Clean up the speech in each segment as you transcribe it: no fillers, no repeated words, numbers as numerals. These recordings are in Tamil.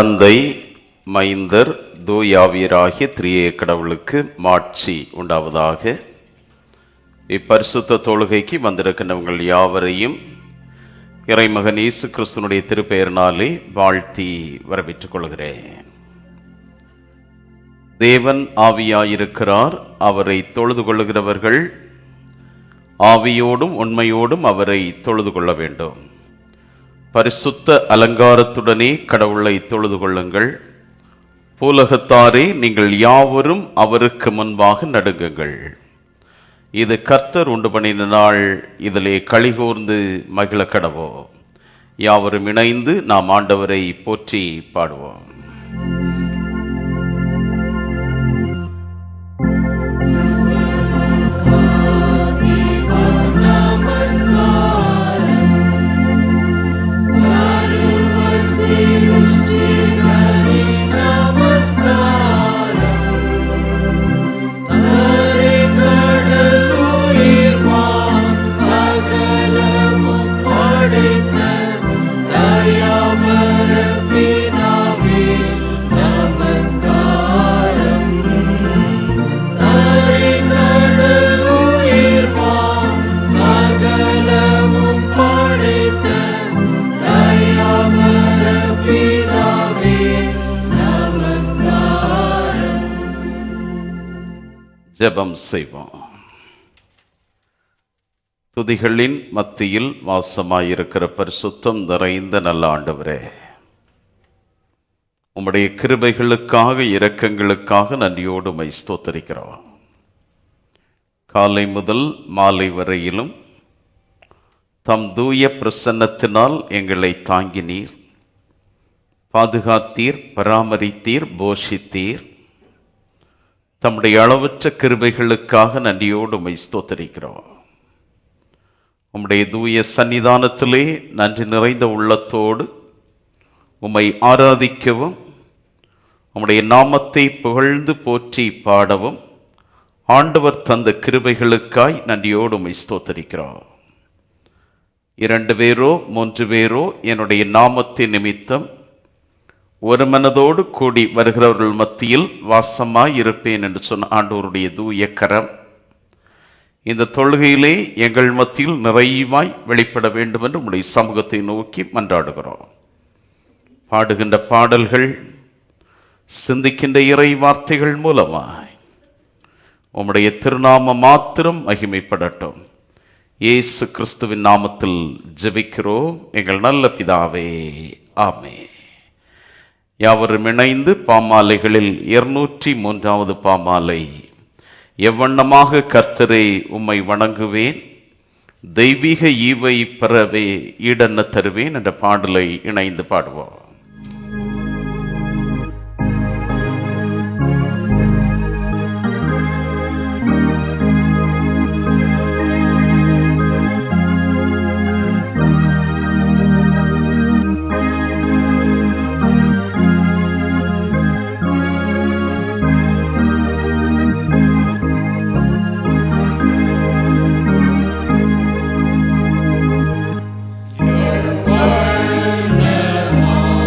தந்தை, மைந்தர், தூயாவியராகிய திரியேக கடவுளுக்கு மாட்சி உண்டாவதாக. இப்பரிசுத்த தொழுகைக்கு வந்திருக்கின்றவங்கள் யாவரையும் இறைமகன் இயேசு கிறிஸ்துனுடைய திருப்பெயரினாலே வாழ்த்தி வரவேற்றுக் கொள்கிறேன். தேவன் ஆவியாயிருக்கிறார். அவரை தொழுது கொள்ளுகிறவர்கள் ஆவியோடும் உண்மையோடும் அவரை தொழுது கொள்ள வேண்டும். பரிசுத்த அலங்காரத்துடனே கடவுளை தொழுது கொள்ளுங்கள். பூலகத்தாரே, நீங்கள் யாவரும் அவருக்கு முன்பாக நடுங்குங்கள். இது கர்த்தர் உண்டு பண்ணின நாள், இதிலே களிகூர்ந்து மகிழ கடவோம். யாவரும் இணைந்து நாம் ஆண்டவரை போற்றி பாடுவோம். ஜெபம் செய்வோம். துதிகளின் மத்தியில் வாசமாயிருக்கிற பரிசுத்தம் நிறைந்த நல்ல ஆண்டவரே, உம்முடைய கிருபைகளுக்காக இரக்கங்களுக்காக நன்றியோடு உம்மை ஸ்தோத்தரிக்கிறோம். காலை முதல் மாலை வரையிலும் தம் தூய பிரசன்னத்தினால் எங்களை தாங்கினீர், பாதுகாத்தீர், பராமரித்தீர், போஷித்தீர். தம்முடைய அளவற்ற கிருபைகளுக்காக நன்றியோடு உம்மை ஸ்தோத்தரிக்கிறோம். உம்முடைய தூய சன்னிதானத்திலே நன்றி நிறைந்த உள்ளத்தோடு உம்மை ஆராதிக்கவும், உம்முடைய நாமத்தை புகழ்ந்து போற்றி பாடவும் ஆண்டவர் தந்த கிருபைகளுக்காய் நன்றியோடு உம்மை ஸ்தோத்தரிக்கிறோம். 2 பேரோ 3 பேரோ என்னுடைய நாமத்தின் நிமித்தம் ஒரு மனதோடு கூடி வருகிறவர்கள் மத்தியில் வாசமாய் இருப்பேன் என்று சொன்ன ஆண்டவருடைய தூய கரம் இந்த தொழுகையிலே எங்கள் மத்தியில் நிறைவாய் வெளிப்பட வேண்டும் என்று உம்முடைய சமூகத்தை நோக்கி மன்றாடுகிறோம். பாடுகின்ற பாடல்கள், சிந்திக்கின்ற இறை வார்த்தைகள் மூலமாய் உம்முடைய திருநாமம் மாத்திரம் மகிமைப்படட்டும். இயேசு கிறிஸ்துவின் நாமத்தில் ஜெபிக்கிறோம் எங்கள் நல்ல பிதாவே, ஆமென். யாவரும் இணைந்து பாமாலைகளில் 203வது பாமாலை, எவ்வண்ணமாக கர்த்தரே உம்மை வணங்குவேன், தெய்வீக ஈவை பெறவே ஈடென்ன தருவேன் என்ற பாடலை இணைந்து பாடுவோம். Wonderful.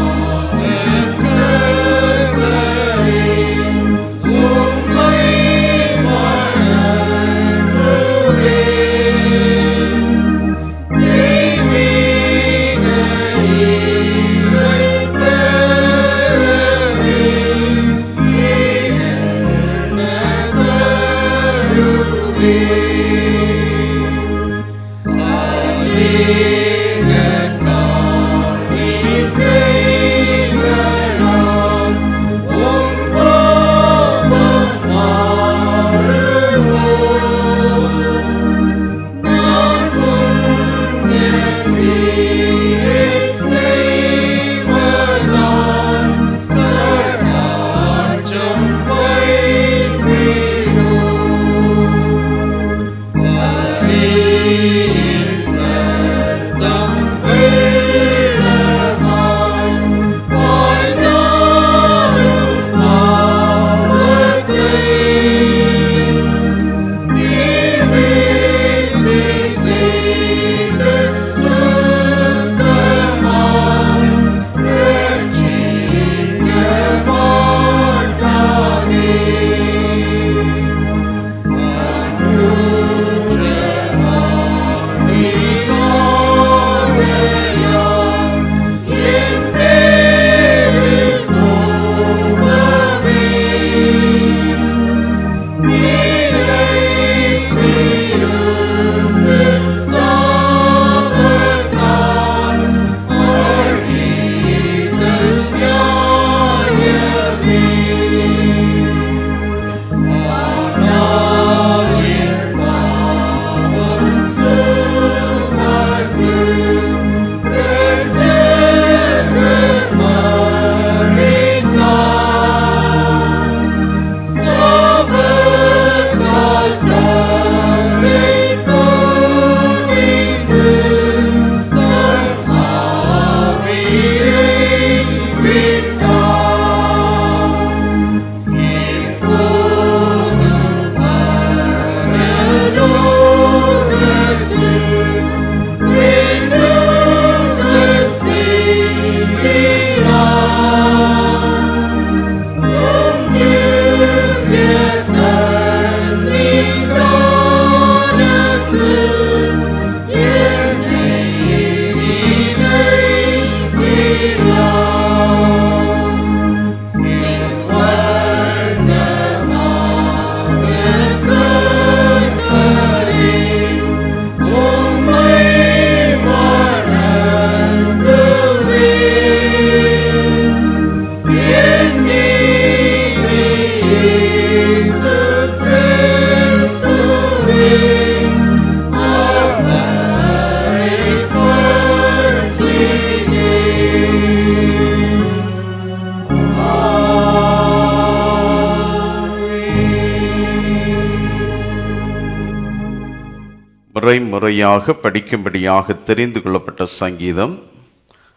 முறையாக படிக்கும்படியாக தெரிந்து கொள்ளப்பட்ட சங்கீதம்,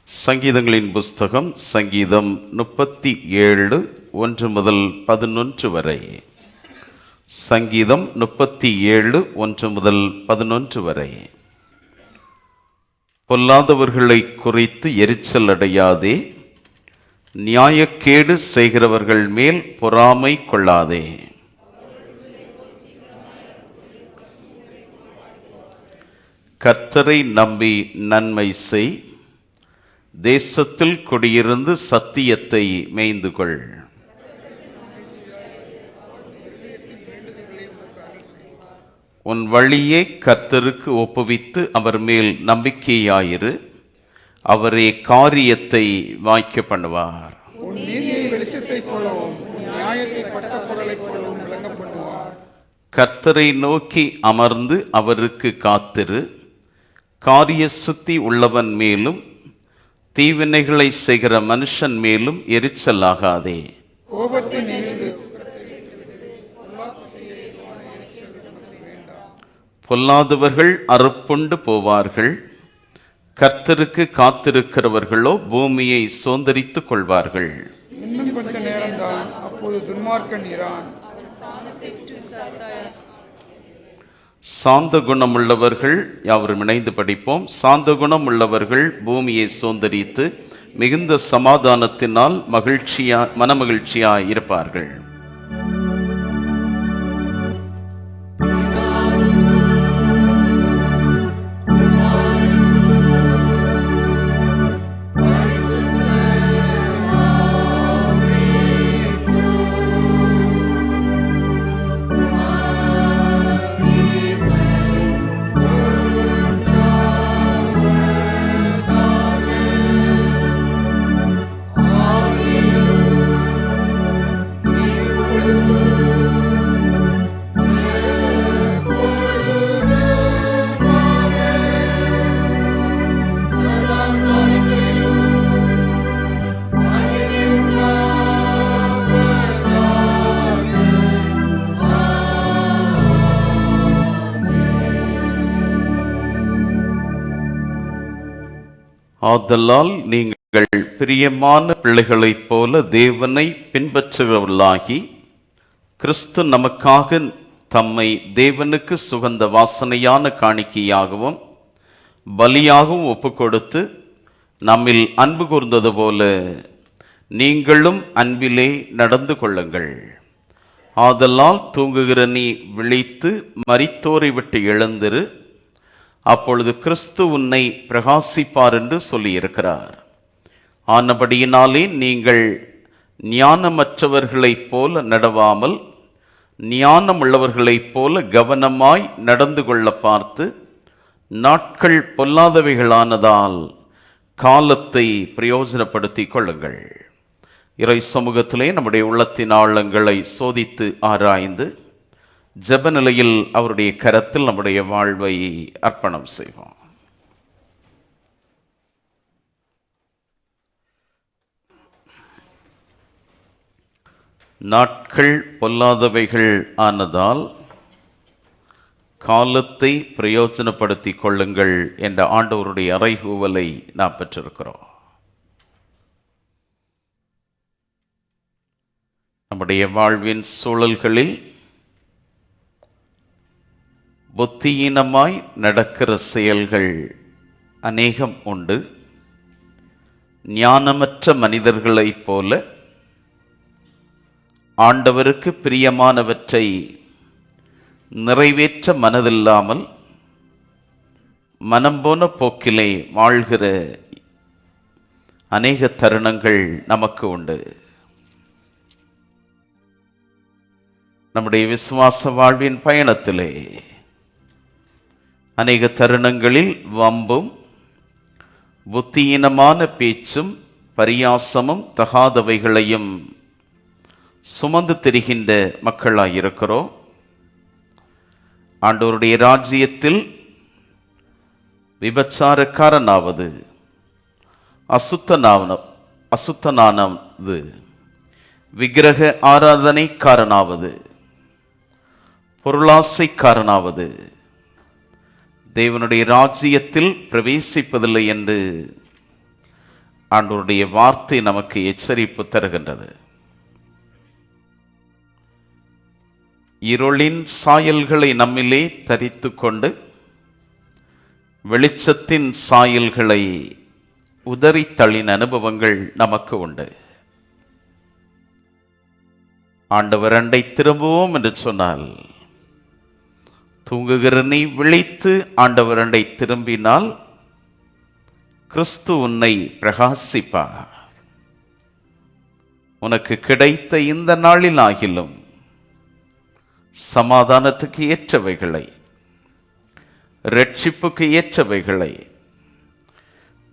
சங்கீதங்களின் புஸ்தகம், சங்கீதம் 37 1 முதல் 11 வரை. சங்கீதம் 37 1 முதல் 11 வரை. பொல்லாதவர்களை குறித்து எரிச்சல் அடையாதே, நியாயக்கேடு செய்கிறவர்கள் மேல் பொறாமை கொள்ளாதே. கர்த்தரை நம்பி நன்மை செய், தேசத்தில் குடியிருந்து சத்தியத்தை மேய்ந்து கொள். உன் வழியை கர்த்தருக்கு ஒப்புவித்து அவர் மேல் நம்பிக்கையாயிரு, அவரே காரியத்தை வாய்க்க பண்ணுவார். கர்த்தரை நோக்கி அமர்ந்து அவருக்கு காத்திரு, காரிய சுத்தி உள்ளவன் மேலும் தீவினைகளை செய்கிற மனுஷன் மேலும் எரிச்சலாகாதே. பொல்லாதவர்கள் அறுப்புண்டு போவார்கள், கர்த்தருக்கு காத்திருக்கிறவர்களோ பூமியை சுதந்தரித்துக் கொள்வார்கள். இன்னும் கொஞ்ச நேரம்தான், அப்போது துன்மார்க்கன் இரான். சாந்த குணம் உள்ளவர்கள், யாவரும் இணைந்து படிப்போம். சாந்த குணம் உள்ளவர்கள் பூமியை சுதந்தரித்து மிகுந்த சமாதானத்தினால் மனமகிழ்ச்சியாய் இருப்பார்கள். ஆதலால் நீங்கள் பிரியமான பிள்ளைகளைப் போல தேவனை பின்பற்றுகிறவர்களாகி, கிறிஸ்து நமக்காக தம்மை தேவனுக்கு சுகந்த வாசனையான காணிக்கையாகவும் பலியாகவும் ஒப்புக்கொடுத்து நம்மில் அன்பு கூர்ந்தது போல நீங்களும் அன்பிலே நடந்து கொள்ளுங்கள். ஆதலால் தூங்குகிற நீ விழித்து மரித்தோரை விட்டு எழுந்திரு, அப்பொழுது கிறிஸ்து உன்னை பிரகாசிப்பார் என்று சொல்லியிருக்கிறார். ஆனபடியினாலே நீங்கள் ஞானமற்றவர்களைப் போல நடவாமல் ஞானமுள்ளவர்களைப் போல கவனமாய் நடந்து கொள்ள பார்த்து, நாட்கள் பொல்லாதவைகளானதால் காலத்தை பிரயோஜனப்படுத்திக் கொள்ளுங்கள். இறை சமூகத்திலே நம்முடைய உள்ளத்தின் ஆழங்களை சோதித்து ஆராய்ந்து ஜெப நிலையில் அவருடைய கரத்தில் நம்முடைய வாழ்வை அர்ப்பணம் செய்வோம். நாட்கள் பொல்லாதவைகள் ஆனதால் காலத்தை பிரயோஜனப்படுத்திக் கொள்ளுங்கள் என்ற ஆண்டவருடைய அறைகூவலை நாம் பெற்றிருக்கிறோம். நம்முடைய வாழ்வின் சூழல்களில் புத்தியீனமாய் நடக்கிற செயல்கள் அநேகம் உண்டு. ஞானமற்ற மனிதர்களைப் போல ஆண்டவருக்கு பிரியமானவற்றை நிறைவேற்ற மனதில்லாமல் மனம் போன போக்கிலே வாழ்கிற அநேக தருணங்கள் நமக்கு உண்டு. நம்முடைய விசுவாச வாழ்வின் பயணத்திலே அநேக தருணங்களில் வம்பும் புத்தியீனமான பேச்சும் பரியாசமும் தகாதவைகளையும் சுமந்து திரிகின்ற மக்களாயிருக்கிறோம். ஆண்டவருடைய ராஜ்யத்தில் விபச்சாரக்காரனாவது, அசுத்தனானது, விக்கிரக ஆராதனைக்காரனாவது, பொருளாசைக்காரனாவது, தேவனுடைய ராஜ்யத்தில் பிரவேசிப்பதில்லை என்று ஆண்டவருடைய வார்த்தை நமக்கு எச்சரிப்பு தருகின்றது. இருளின் சாயல்களை நம்மிலே தரித்து கொண்டு வெளிச்சத்தின் சாயல்களை உதறித்தள்ளின அனுபவங்கள் நமக்கு உண்டு. ஆண்டவர் அண்டை திரும்புவோம் என்று சொன்னால், தூங்குகிற நீ விழித்து ஆண்டவர் அண்டை திரும்பினால் கிறிஸ்து உன்னை பிரகாசிப்பார். உனக்கு கிடைத்த இந்த நாளில் ஆகிலும் சமாதானத்துக்கு ஏற்றவைகளை, இரட்சிப்புக்கு ஏற்றவைகளை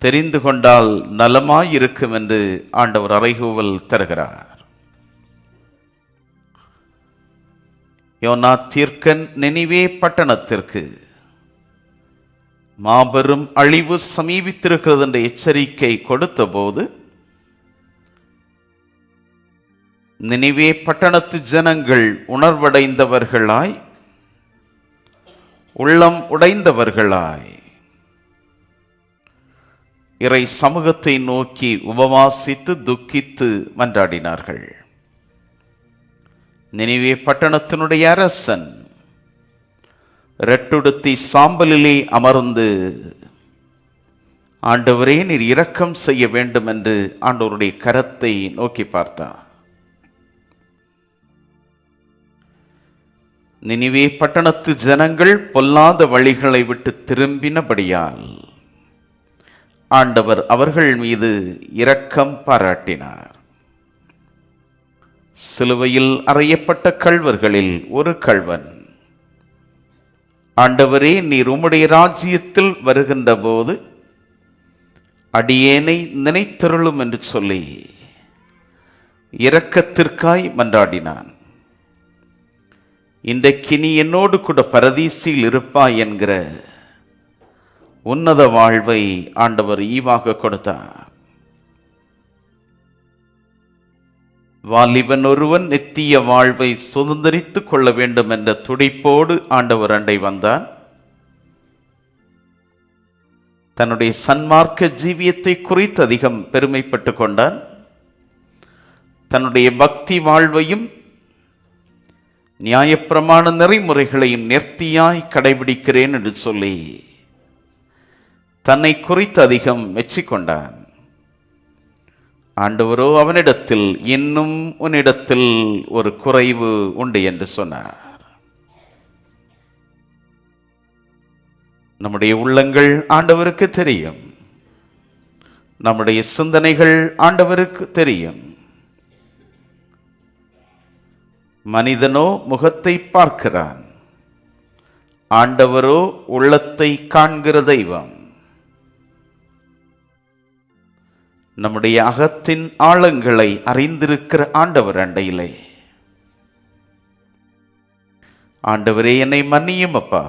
தெரிந்து கொண்டால் நலமாயிருக்கும் என்று ஆண்டவர் அறைகூவல் தருகிறார். யோனா தீர்க்கன் நினிவே பட்டணத்திற்கு மாபெரும் அழிவு சமீபித்திருக்கிறது என்ற எச்சரிக்கை கொடுத்த போது, நினிவே பட்டணத்து ஜனங்கள் உணர்வடைந்தவர்களாய், உள்ளம் உடைந்தவர்களாய் இறை சமூகத்தை நோக்கி உபவாசித்து துக்கித்து மன்றாடினார்கள். நினிவே பட்டணத்தினுடைய அரசன் ரெட்டுடுத்தி சாம்பலிலே அமர்ந்து, ஆண்டவரே நீர் இரக்கம் செய்ய வேண்டும் என்று ஆண்டவருடைய கரத்தை நோக்கி பார்த்தார். நினிவே பட்டணத்து ஜனங்கள் பொல்லாத வழிகளை விட்டு திரும்பினபடியால் ஆண்டவர் அவர்கள் மீது இரக்கம் பாராட்டினார். சிலுவையில் அறையப்பட்ட கள்வர்களில் ஒரு கள்வன், ஆண்டவரே நீர் உம்முடைய ராஜ்யத்தில் வருகின்ற போது அடியேனை நினைத்தருளும் என்று சொல்லி இரக்கத்திற்காய் மன்றாடினான். இன்றைக்கு நீ என்னோடு கூட பரதீசில் இருப்பாய் என்கிற உன்னத வாழ்வை ஆண்டவர் ஈவாக கொடுத்தார். வாலிபன் ஒருவன் நித்திய வாழ்வை சுதந்திரித்துக் கொள்ள வேண்டும் என்ற துடிப்போடு ஆண்டவர் அண்டை வந்தான். தன்னுடைய சன்மார்க்க ஜீவியத்தை குறித்து அதிகம் பெருமைப்பட்டு கொண்டான். தன்னுடைய பக்தி வாழ்வையும் நியாயப்பிரமாண நெறிமுறைகளையும் நேர்த்தியாய் கடைபிடிக்கிறேன் என்று சொல்லி தன்னை குறித்து அதிகம் மெச்சிக்கொண்டான். ஆண்டவரோ அவனிடத்தில், இன்னும் உன்னிடத்தில் ஒரு குறைவு உண்டு என்று சொன்னார். நம்முடைய உள்ளங்கள் ஆண்டவருக்கு தெரியும். நம்முடைய சிந்தனைகள் ஆண்டவருக்கு தெரியும். மனிதனோ முகத்தை பார்க்கிறான், ஆண்டவரோ உள்ளத்தை காண்கிற தெய்வம். நம்முடைய அகத்தின் ஆழங்களை அறிந்திருக்கிற ஆண்டவர் அண்டையிலே, ஆண்டவரே என்னை மன்னியும் அப்பா,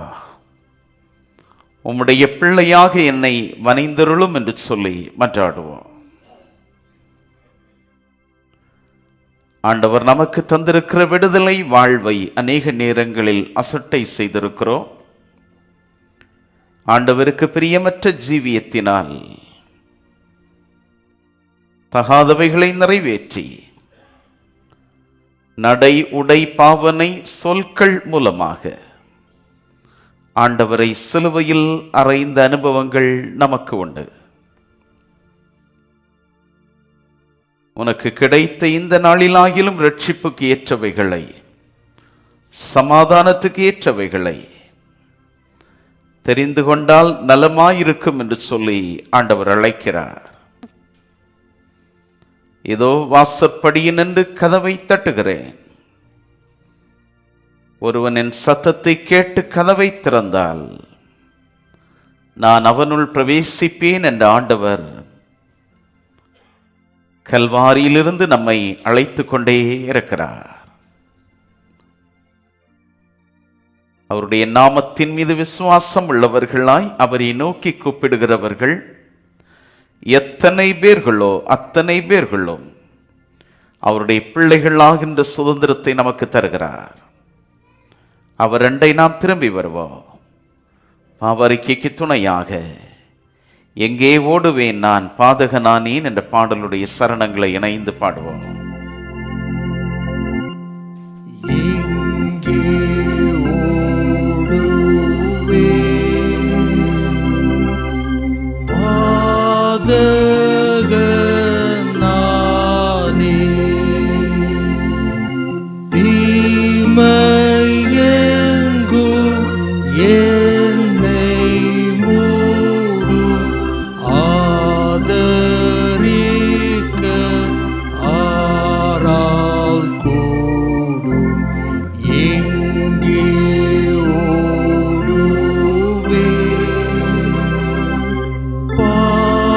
உம்முடைய பிள்ளையாக என்னை வனைந்தருளும் என்று சொல்லி மன்றாடுவோம். ஆண்டவர் நமக்கு தந்திருக்கிற விடுதலை வாழ்வை அநேக நேரங்களில் அசட்டை செய்திருக்கிறோம். ஆண்டவருக்கு பிரியமற்ற ஜீவியத்தினால் தகாதவைகளை நிறைவேற்றி நடை உடை பாவனை சொற்கள் மூலமாக ஆண்டவரை சிலுவையில் அறைந்த அனுபவங்கள் நமக்கு உண்டு. உனக்கு கிடைத்த இந்த நாளிலாகிலும் இரட்சிப்புக்கு ஏற்றவைகளை, சமாதானத்துக்கு ஏற்றவைகளை தெரிந்து கொண்டால் நலமாயிருக்கும் என்று சொல்லி ஆண்டவர் அழைக்கிறார். இதோ வாசற்படியில் நின்று கதவை தட்டுகிறேன். ஒருவன் என் சத்தத்தை கேட்டு கதவை திறந்தால் நான் அவனுள் பிரவேசிப்பேன் என்ற ஆண்டவர் கல்வாரியிலிருந்து நம்மை அழைத்து கொண்டே இருக்கிறார். அவருடைய நாமத்தின் மீது விசுவாசம் உள்ளவர்களாய் அவரை நோக்கி கூப்பிடுகிறவர்கள் எத்தனை பேர்களோ அத்தனை பேர்களும் அவருடைய பிள்ளைகளாகின்ற சுதந்திரத்தை நமக்கு தருகிறார். அவர் அண்டை நாம் திரும்பி வருவோம். பாவறிக்கைக்கு துணையாக எங்கே ஓடுவேன் நான் பாதகனானேன் என்ற பாடலுடைய சரணங்களை இணைந்து பாடுவோம். எங்கே ஓடுவேன் பாதகனானே, தீமையெங்கும் என்னை மூடும், ஆதரிக்க ஆரால் கூடும். எங்கே ஓடுவேன் பாதகனானே,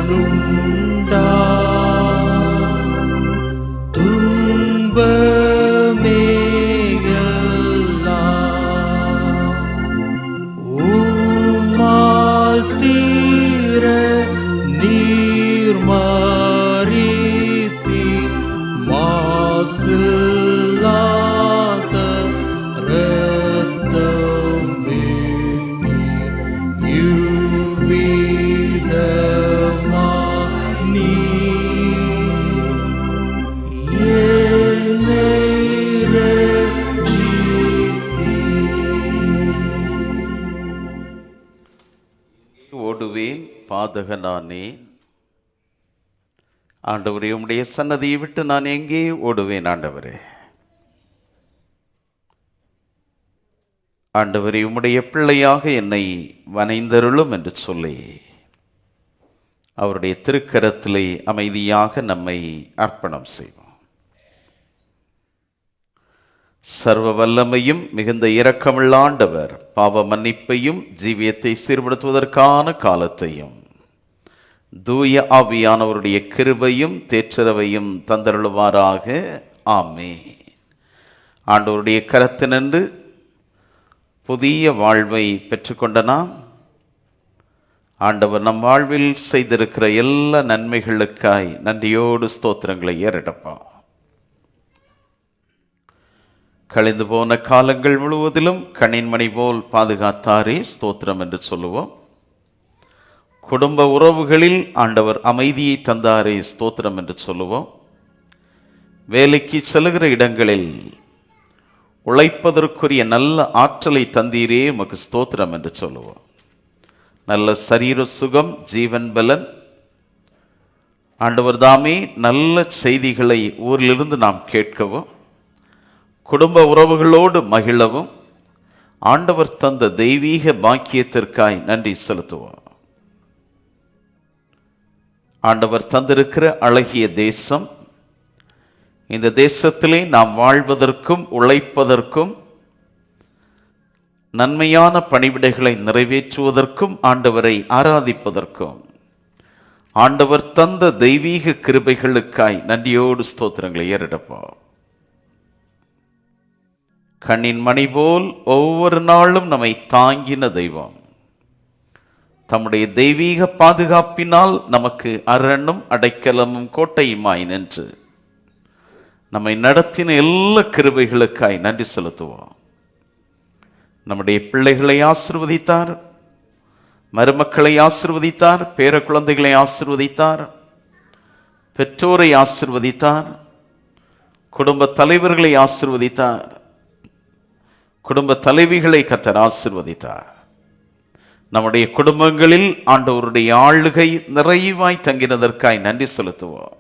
பாவத்தாலுண்டா துன்பமேயெல்லாம் உம்மால் தீர நீர் மறித்தீர், மாசில்லாத இரத்தம் வேண்டீர். இவ்விதமாய் நீர் என்னை ரட்சித்தீர். ஓடுவேன் பாதகனானேன். ஆண்டவரே, உம்முடைய சன்னதியை விட்டு நான் எங்கே ஓடுவேன்? ஆண்டவரே, ஆண்டவரே, உம்முடைய பிள்ளையாக என்னை வனைந்தருளும் என்று சொல்லி அவருடைய திருக்கரத்திலே அமைதியாக நம்மை அர்ப்பணம் செய்வோம். சர்வ வல்லமையும் மிகுந்த இரக்கமுள்ள ஆண்டவர் பாவ மன்னிப்பையும் ஜீவியத்தை சீர்படுத்துவதற்கான காலத்தையும் தூய ஆவியானவருடைய கிருபையும் தேற்றரவையும் தந்தருளுவாராக. ஆமென். ஆண்டவருடைய கரத்தினின்று புதிய வாழ்வை பெற்றுக்கொண்ட நாம் ஆண்டவர் நம் வாழ்வில் செய்திருக்கிற எல்லா நன்மைகளுக்காய் நன்றியோடு ஸ்தோத்திரங்களை ஏறெடுப்போம். கழிந்து போன காலங்கள் முழுவதிலும் கண்ணின்மணி போல் பாதுகாத்தாரே ஸ்தோத்திரம் என்று சொல்லுவோம். குடும்ப உறவுகளில் ஆண்டவர் அமைதியை தந்தாரே ஸ்தோத்திரம் என்று சொல்லுவோம். வேலைக்கு செல்லுகிற இடங்களில் உழைப்பதற்குரிய நல்ல ஆற்றலை தந்தீரே உமக்கு ஸ்தோத்திரம் என்று சொல்லுவோம். நல்ல சரீர சுகம், ஜீவன் பலன், ஆண்டவர் தாமே நல்ல செய்திகளை ஊரிலிருந்து நாம் கேட்கவும், குடும்ப உறவுகளோடு மகிழவும் ஆண்டவர் தந்த தெய்வீக பாக்கியத்திற்காய் நன்றி செலுத்துவோம். ஆண்டவர் தந்திருக்கிற அழகிய தேசம், இந்த தேசத்திலே நாம் வாழ்வதற்கும் உழைப்பதற்கும் நன்மையான பணிவிடைகளை நிறைவேற்றுவதற்கும் ஆண்டவரை ஆராதிப்பதற்கும் ஆண்டவர் தந்த தெய்வீக கிருபைகளுக்காய் நன்றியோடு ஸ்தோத்திரங்களை ஏறெடுப்போம். கண்ணின் மணி போல் ஒவ்வொரு நாளும் நம்மை தாங்கின தெய்வம் தம்முடைய தெய்வீக பாதுகாப்பினால் நமக்கு அரணும் அடைக்கலமும் கோட்டையுமாய் நின்று நம்மை நடத்தின எல்லா கிருபைகளுக்காய் நன்றி செலுத்துவோம். நம்முடைய பிள்ளைகளை ஆசீர்வதித்தார், மருமக்களை ஆசீர்வதித்தார், பேர குழந்தைகளை ஆசீர்வதித்தார், பெற்றோரை ஆசீர்வதித்தார், குடும்ப தலைவர்களை ஆசீர்வதித்தார், குடும்ப தலைவிகளை கர்த்தர் ஆசீர்வதித்தார். நம்முடைய குடும்பங்களில் ஆண்டவருடைய ஆளுகை நிறைவாய் தங்கினதற்காய் நன்றி செலுத்துவோம்.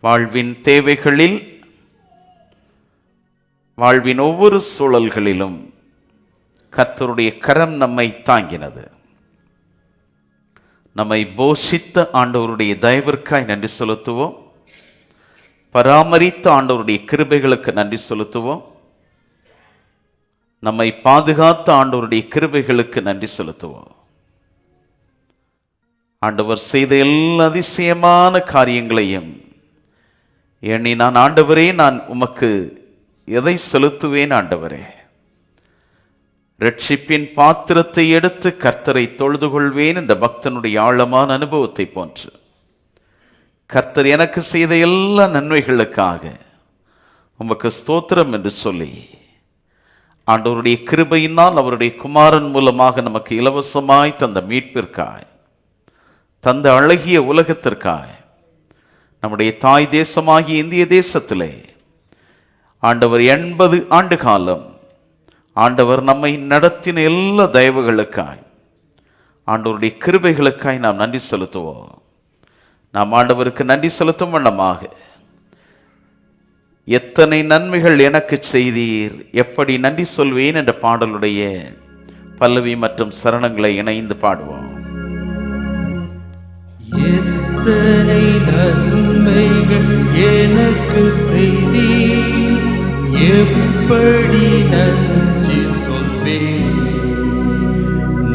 வாழ்வின் தேவைகளில், வாழ்வின் ஒவ்வொரு சூழல்களிலும் கர்த்தருடைய கரம் நம்மை தாங்கினது. நம்மை போஷித்த ஆண்டவருடைய தயவிற்காய் நன்றி செலுத்துவோம். பராமரித்த ஆண்டவருடைய கிருபைகளுக்கு நன்றி செலுத்துவோம். நம்மை பாதுகாத்த ஆண்டவருடைய கிருபைகளுக்கு நன்றி செலுத்துவோம். ஆண்டவர் செய்த எல்லா அதிசயமான காரியங்களையும் எண்ணி நான் ஆண்டவரே, நான் உமக்கு எதை செலுத்துவேன்? ஆண்டவரே, ரட்சிப்பின் பாத்திரத்தை எடுத்து கர்த்தரை தொழுது கொள்வேன் என்ற பக்தனுடைய ஆழமான அனுபவத்தை போன்று கர்த்தர் எனக்கு செய்த எல்லா நன்மைகளுக்காக உமக்கு ஸ்தோத்திரம் என்று சொல்லி ஆண்டவருடைய கிருபையினால் அவருடைய குமாரன் மூலமாக நமக்கு இலவசமாய் தந்த மீட்பிற்காய், தந்த அழகிய உலகத்திற்காய், நம்முடைய தாய் தேசமாகிய இந்திய தேசத்திலே ஆண்டவர் 80 ஆண்டு காலம் ஆண்டவர் நம்மை நடத்தின எல்லா தயவுகளுக்காய், ஆண்டவருடைய கிருபைகளுக்காய் நாம் நன்றி செலுத்துவோம். நாம் ஆண்டவருக்கு நன்றி செலுத்தும் வண்ணமாக, எத்தனை நன்மைகள் எனக்கு செய்தீர், எப்படி நன்றி சொல்வேன் என்ற பாடலுடைய பல்லவி மற்றும் சரணங்களை இணைந்து பாடுவோம். எத்தனை நன்மைகள் எனக்கு செய்தீர், எப்படி நன்றி சொல்வேன்,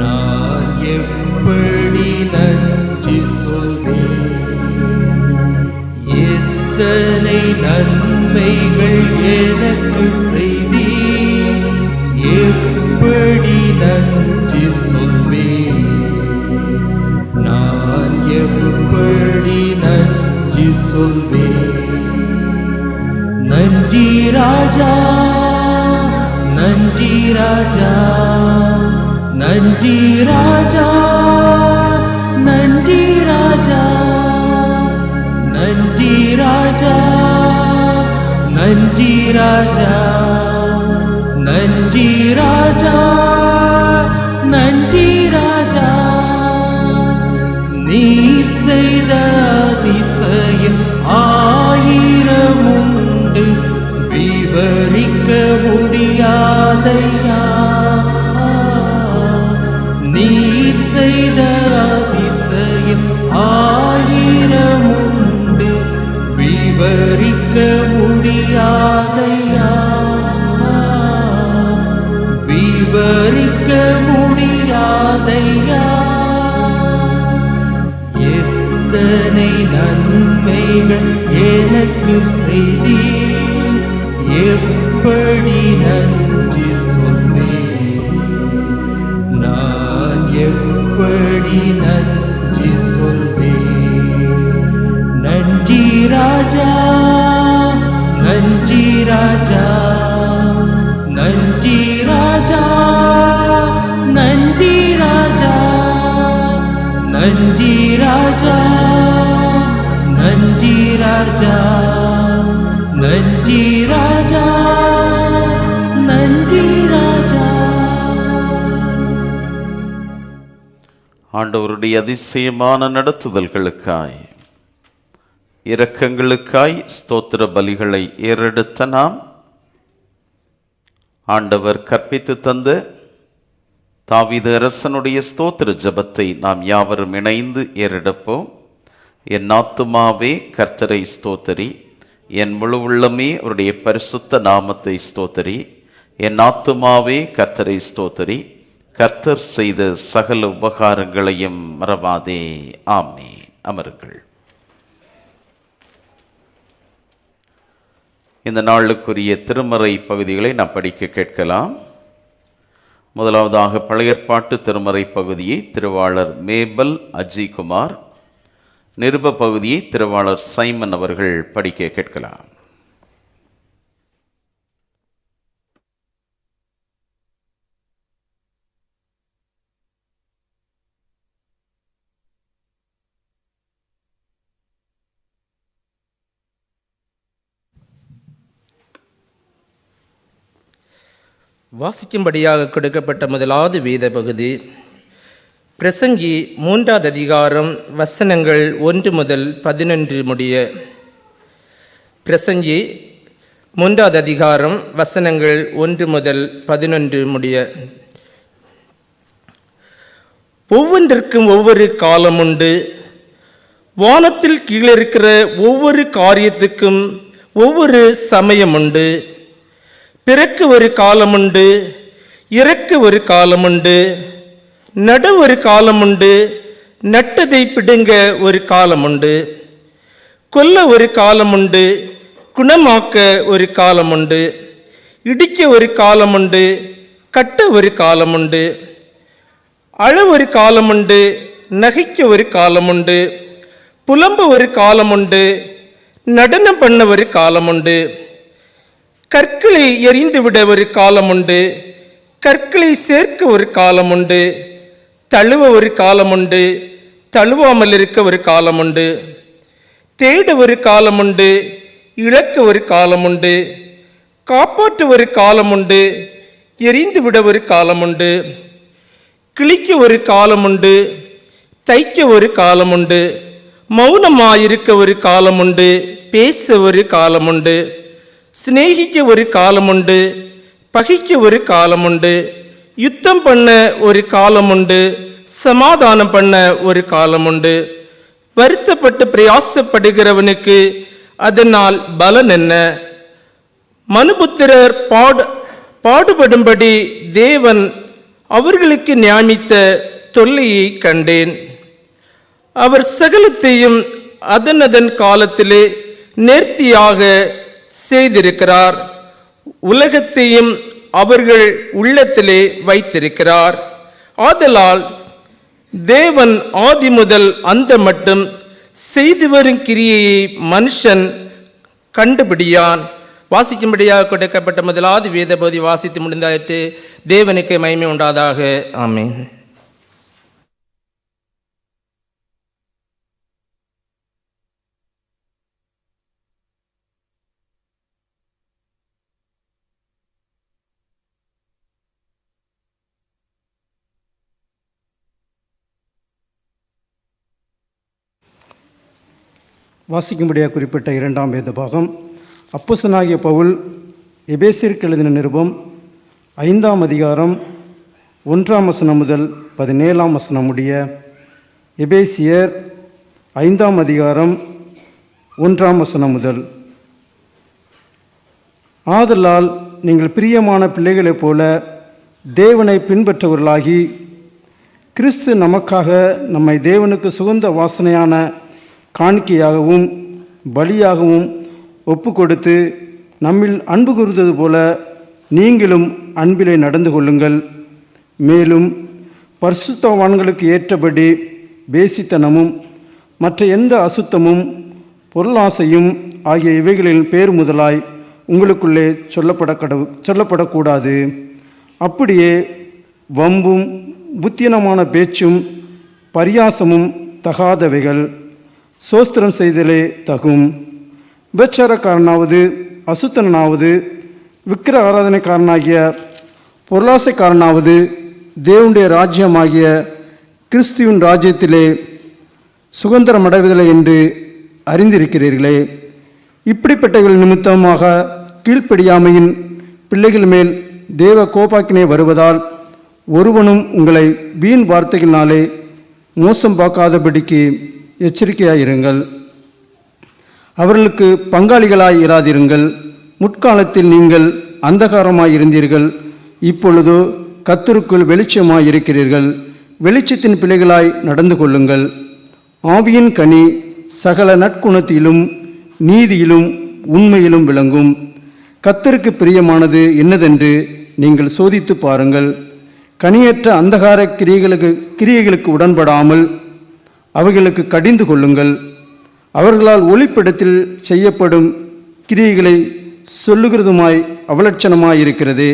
நான் எப்படி நன்றி சொல்வேன். எத்தனை நன்மைகள் எனக்கு செய்தீர், எப்படி நன்றி சொல்வேன், நான் எப்படி நன்றி சொல்வேன். நன்றி ராஜா, நன்றி ராஜா, நன்றி ராஜா, நன்றி ராஜா, நன்றி ராஜா, நன்றி ராஜா, நன்றி ராஜா, நன்றி ராஜா. நீர் செய்த அதிசயம் ஆயிரம் உண்டு, விவரிக்க முடியாதையா. நீர் செய்த அதிசயம் ஆயிரம் உண்டு, விவரிக்க முடியாதையா, விவரிக்க முடியாதையா. எத்தனை நன்மைகள் எனக்கு செய்தீர், எப்படி நன்றி சொல்வேன், நான் எப்படி நன்றி சொல்வேன். நன்றி ராஜா, நன்றி ராஜா, நன்றி ராஜா, நன்றி ராஜா, நன்றி ராஜா, நன்றி ராஜா, நன்றி ராஜா, நன்றி ராஜா. ஆண்டவருடைய அதிசயமான நடத்துதல்களுக்காய், இரக்கங்களுக்காய் ஸ்தோத்திர பலிகளை ஏறெடுத்த நாம் ஆண்டவர் கற்பித்து தந்த தாவீது அரசனுடைய ஸ்தோத்திர ஜபத்தை நாம் யாவரும் இணைந்து ஏறெடுப்போம். என் ஆத்துமாவே கர்த்தரை ஸ்தோத்தரி, என் முழு உள்ளமே அவருடைய பரிசுத்த நாமத்தை ஸ்தோத்தரி. என் ஆத்துமாவே கர்த்தரை ஸ்தோத்தரி, கர்த்தர் செய்த சகல உபகாரங்களையும் மறவாதே. ஆமென். அமருங்கள். இந்த நாளுக்குரிய திருமறை பகுதிகளை நாம் படிக்க கேட்கலாம். முதலாவதாக பழைய ஏற்பாட்டு திருமறை பகுதியை திருவாளர் மேபல் அஜிகுமார், நிருப பகுதியை திருவாளர் சைமன் அவர்கள் படிக்க கேட்கலாம். வாசிக்கும்படியாக கொடுக்கப்பட்ட முதலாவது வேத பகுதி பிரசங்கி 3ஆம் அதிகாரம் வசனங்கள் 1 முதல் 11 முடிய. பிரசங்கி 3ஆம் அதிகாரம் வசனங்கள் 1 முதல் 11 முடிய. ஒவ்வொன்றிற்கும் ஒவ்வொரு காலம் உண்டு, வானத்தில் கீழே இருக்கிற ஒவ்வொரு காரியத்துக்கும் ஒவ்வொரு சமயம் உண்டு. பிறக்க ஒரு காலம் உண்டு, இறக்க ஒரு காலம் உண்டு, நட ஒரு காலம் உண்டு, நட்டதை பிடுங்க ஒரு காலம் உண்டு. கொல்ல ஒரு காலம் உண்டு, குணமாக்க ஒரு காலம் உண்டு. இடிக்க ஒரு காலம் உண்டு, கட்ட ஒரு காலமுண்டு, அழ ஒரு காலமுண்டு, நகைக்க ஒரு காலமுண்டு, புலம்ப ஒரு காலமுண்டு, நடனம் பண்ண ஒரு காலமுண்டு. கற்களை எறிந்துவிட ஒரு காலமுண்டு, கற்களை சேர்க்க ஒரு காலமுண்டு, தழுவ ஒரு காலமுண்டு, தழுவாமல் இருக்க ஒரு காலமுண்டு. தேட ஒரு காலமுண்டு, இழக்க ஒரு காலமுண்டு, காப்பாற்ற ஒரு காலமுண்டு, எரிந்துவிட ஒரு காலமுண்டு. கிழிக்க ஒரு காலமுண்டு, தைக்க ஒரு காலமுண்டு, மௌனமாயிருக்க ஒரு காலமுண்டு, பேச ஒரு காலமுண்டு. சிநேகிக்க ஒரு காலமுண்டு, பகைக்க ஒரு காலமுண்டு, யுத்தம் பண்ண ஒரு காலமுண்டு, சமாதானம் பண்ண ஒரு காலமுண்டு. வருத்தப்பட்டு பிரயாசப்படுகிறவனுக்கு அதனால் பலன் என்ன? மனுபுத்திரர் பாடுபடும்படி தேவன் அவர்களுக்கு நியமித்த தொல்லையை கண்டேன். அவர் சகலத்தையும் அதன் காலத்திலே நேர்த்தியாக செய்திருக்கிறார். உலகத்தையும் அவர்கள் உள்ளத்திலே வைத்திருக்கிறார். ஆதலால் தேவன் ஆதி முதல் அந்த மட்டும் செய்து வரும் கிரியையை மனுஷன் கண்டுபிடியான். வாசிக்கும்படியாக கொடுக்கப்பட்ட முதலாவது வேத பகுதி வாசித்து முடிந்தாயிற்று. தேவனுக்கு மகிமை உண்டாதாக. ஆமென். வாசிக்கும்படியாக குறிப்பிட்ட இரண்டாம் வேத பாகம் அப்போஸ்தலனாகிய பவுல் எபேசியருக்கு எழுதின நிருபம் 5ஆம் அதிகாரம் 1ஆம் வசனம் முதல் 17ஆம் வசனம் முடிய. எபேசியர் 5ஆம் அதிகாரம் 1ஆம் வசனம் முதல். ஆதலால் நீங்கள் பிரியமான பிள்ளைகளைப் போல தேவனை பின்பற்றவர்களாகி, கிறிஸ்து நமக்காக நம்மை தேவனுக்கு சுகந்த வாசனையான காணிக்கையாகவும் பலியாகவும் ஒப்பு கொடுத்து நம்மில் அன்பு கூர்ந்தது போல நீங்களும் அன்பிலே நடந்து கொள்ளுங்கள். மேலும் பரிசுத்தவான்களுக்கு ஏற்றபடி வேசித்தனமும் மற்ற எந்த அசுத்தமும் பொருளாசையும் ஆகிய இவைகளின் பேர் முதலாய் உங்களுக்குள்ளே சொல்லப்படக்கூடாது. அப்படியே வம்பும் புத்தியனமான பேச்சும் பரியாசமும் தகாதவைகள். சோஸ்திரம் செய்தலே தகும். விபச்சாரக்காரனாவது அசுத்தனாவது விக்கிர ஆராதனைக்காரனாகிய பொருளாசைக்காரனாவது தேவனுடைய ராஜ்யமாகிய கிறிஸ்துவின் ராஜ்யத்திலே சுதந்திரமடைவதில்லை என்று அறிந்திருக்கிறீர்களே. இப்படிப்பட்டவர்கள் நிமித்தமாக கீழ்ப்படியாமையின் பிள்ளைகள் மேல் தேவ கோபாக்கினை வருவதால் ஒருவனும் உங்களை வீண் வார்த்தைகளினாலே மோசம் பார்க்காதபடிக்கு எச்சரிக்கையாயிருங்கள். அவர்களுக்கு பங்காளிகளாய் இராதிருங்கள். முற்காலத்தில் நீங்கள் அந்தகாரமாய் இருந்தீர்கள், இப்பொழுதோ கர்த்தருக்குள் வெளிச்சமாய் இருக்கிறீர்கள். வெளிச்சத்தின் பிள்ளைகளாய் நடந்து கொள்ளுங்கள். ஆவியின் கனி சகல நற்குணத்திலும் நீதியிலும் உண்மையிலும் விளங்கும். கர்த்தருக்கு பிரியமானது என்னதென்று நீங்கள் சோதித்து பாருங்கள். கனியற்ற அந்தகார கிரியைகளுக்கு உடன்படாமல் அவைகளுக்கு கடிந்து கொள்ளுங்கள். அவர்களால் ஒளிப்படத்தில் செய்யப்படும் கிரியைகளை சொல்லுகிறதுமாய் அவலட்சணமாயிருக்கிறது.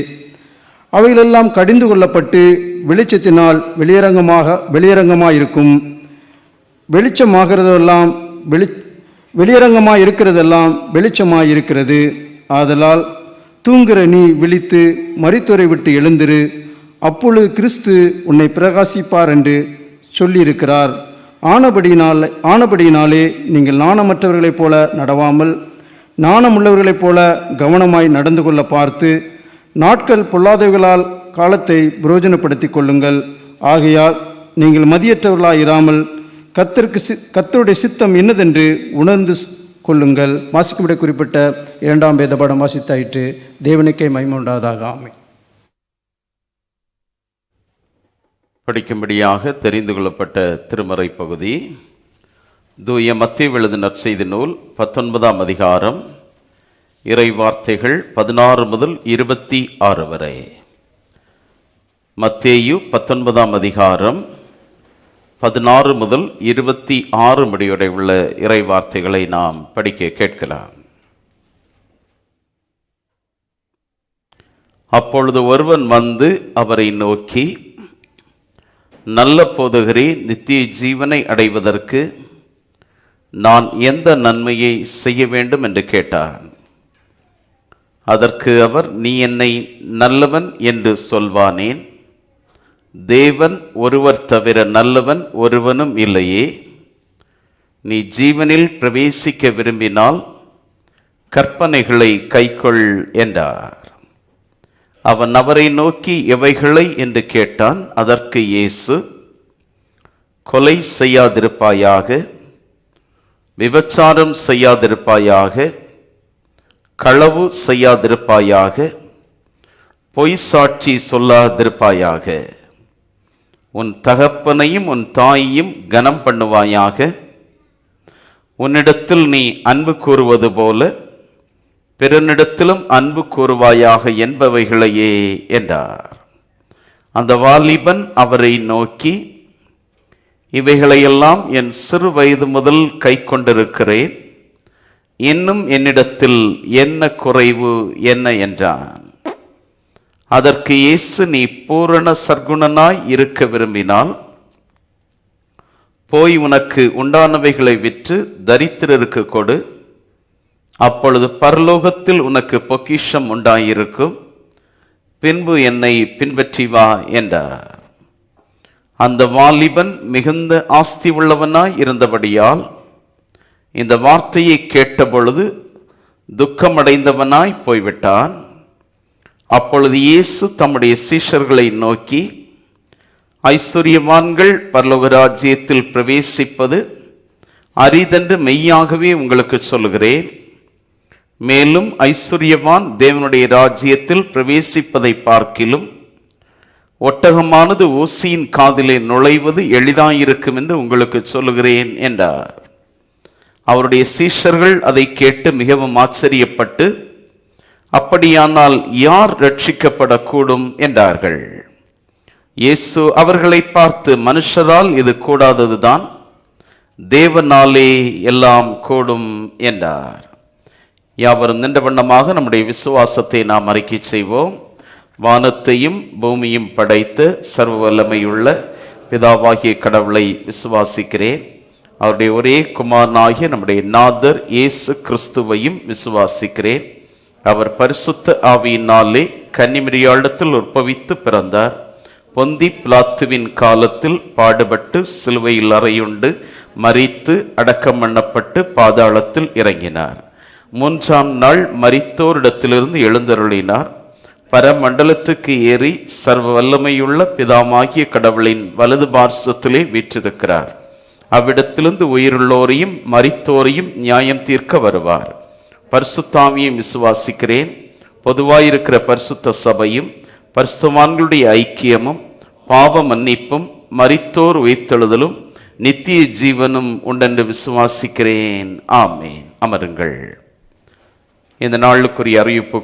அவைகளெல்லாம் கடிந்து கொள்ளப்பட்டு வெளிச்சத்தினால் வெளியரங்கமாயிருக்கும். வெளியரங்கமாயிருக்கிறதெல்லாம் வெளிச்சமாயிருக்கிறது. ஆதலால் தூங்குகிற நீ விழித்து மரித்தோரை விட்டு எழுந்திரு, அப்பொழுது கிறிஸ்து உன்னை பிரகாசிப்பார் என்று சொல்லியிருக்கிறார். ஆனபடியினாலே நீங்கள் நாணமற்றவர்களைப் போல நடவாமல் நாணமுள்ளவர்களைப் போல கவனமாய் நடந்து கொள்ள பார்த்து, நாட்கள் பொல்லாதவர்களால் காலத்தை பிரயோஜனப்படுத்தி கொள்ளுங்கள். ஆகையால் நீங்கள் மதியற்றவர்களாயிராமல் கர்த்தருடைய சித்தம் என்னதென்று உணர்ந்து கொள்ளுங்கள். வாசிக்கும்படி குறிப்பிட்ட இரண்டாம் வேத பாடம் வாசித்தாயிற்று. தேவனுக்கே மகிமை உண்டாவதாக. ஆமென். படிக்கும்படியாக தெரிந்து கொள்ளப்பட்ட திருமறை பகுதி தூய மத்தேயு எழுதின நற்செய்தி நூல் 19ஆம் அதிகாரம், இறை வார்த்தைகள் 16 முதல் 26 வரை. மத்தேயு 19ஆம் அதிகாரம் 16 முதல் 26 முடியுடைய உள்ள இறை வார்த்தைகளை நாம் படிக்க கேட்கலாம். அப்பொழுது ஒருவன் வந்து அவரை நோக்கி, நல்ல போதகரே, நித்திய ஜீவனை அடைவதற்கு நான் எந்த நன்மையை செய்ய வேண்டும் என்று கேட்டான். அதற்கு அவர், நீ என்னை நல்லவன் என்று சொல்வானேன்? தேவன் ஒருவர் தவிர நல்லவன் ஒருவனும் இல்லையே. நீ ஜீவனில் பிரவேசிக்க விரும்பினால் கற்பனைகளை கைக்கொள் என்றார். அவன் அவரை நோக்கி, எவைகளை என்று கேட்டான். அதற்கு இயேசு, கொலை செய்யாதிருப்பாயாக, விபச்சாரம் செய்யாதிருப்பாயாக, களவு செய்யாதிருப்பாயாக, பொய் சாட்சி சொல்லாதிருப்பாயாக, உன் தகப்பனையும் உன் தாயையும் கனம் பண்ணுவாயாக, உன்னிடத்தில் நீ அன்பு கூறுவது போல பிறனிடத்திலும் அன்பு கூறுவாயாக என்பவைகளையே என்றார். அந்த வாலிபன் அவரை நோக்கி, இவைகளையெல்லாம் என் சிறு வயது முதல் கை கொண்டிருக்கிறேன், இன்னும் என்னிடத்தில் என்ன குறைவு என்ன என்றான். அதற்கு இயேசு, நீ பூரண சர்க்குணனாய் இருக்க விரும்பினால் போய் உனக்கு உண்டானவைகளை விற்று தரித்திரருக்கு கொடு, அப்பொழுது பரலோகத்தில் உனக்கு பொக்கிஷம் உண்டாயிருக்கும், பின்பு என்னை பின்பற்றி வா என்றார். அந்த வாலிபன் மிகுந்த ஆஸ்தி உள்ளவனாய் இருந்தபடியால் இந்த வார்த்தையை கேட்டபொழுது துக்கமடைந்தவனாய் போய்விட்டான். அப்பொழுது இயேசு தம்முடைய சீஷர்களை நோக்கி, ஐஸ்வர்யவான்கள் பரலோக ராஜ்யத்தில் பிரவேசிப்பது அரிதென்று மெய்யாகவே உங்களுக்கு சொல்லுகிறேன். மேலும் ஐஸ்வர்யவான் தேவனுடைய ராஜ்யத்தில் பிரவேசிப்பதை பார்க்கிலும் ஒட்டகமானது ஊசியின் காதிலே நுழைவது எளிதாயிருக்கும் என்று உங்களுக்கு சொல்லுகிறேன் என்றார். அவருடைய சீஷர்கள் அதை கேட்டு மிகவும் ஆச்சரியப்பட்டு, அப்படியானால் யார் ரட்சிக்கப்படக்கூடும் என்றார்கள். இயேசு அவர்களை பார்த்து, மனுஷரால் இது கூடாததுதான், தேவனாலே எல்லாம் கூடும் என்றார். யாவரும் நின்ற வண்ணமாக நம்முடைய விசுவாசத்தை நாம் அறிக்கை செய்வோம். வானத்தையும் பூமியும் படைத்த சர்வ வல்லமையுள்ள பிதாவாகிய கடவுளை விசுவாசிக்கிறேன். அவருடைய ஒரே குமாரனாகிய நம்முடைய நாதர் இயேசு கிறிஸ்துவையும் விசுவாசிக்கிறேன். அவர் பரிசுத்த ஆவியினாலே கன்னிமரியாளிடத்தில் உற்பவித்து பிறந்தார். பொந்தி பிலாத்துவின் காலத்தில் பாடுபட்டு சிலுவையில் அறையுண்டு மரித்து அடக்கம் பண்ணப்பட்டு பாதாளத்தில் இறங்கினார். 3ஆம் நாள் மரித்தோரிடத்திலிருந்து எழுந்தருளினார். பரமண்டலத்துக்கு ஏறி சர்வ வல்லமையுள்ள பிதாமாகிய கடவுளின் வலது பார்சத்திலே வீற்றிருக்கிறார். அவ்விடத்திலிருந்து உயிருள்ளோரையும் மரித்தோரையும் நியாயம் தீர்க்க வருவார். பரிசுத்தாவியையும் விசுவாசிக்கிறேன். பொதுவாயிருக்கிற பரிசுத்த சபையும் பரிசுத்தவான்களுடைய ஐக்கியமும் பாவ மன்னிப்பும் மரித்தோர் உயிர்த்தெழுதலும் நித்திய ஜீவனும் உண்டென்று விசுவாசிக்கிறேன். ஆமேன். அமருங்கள். இந்த நாளுக்குரிய அறிவிப்பு.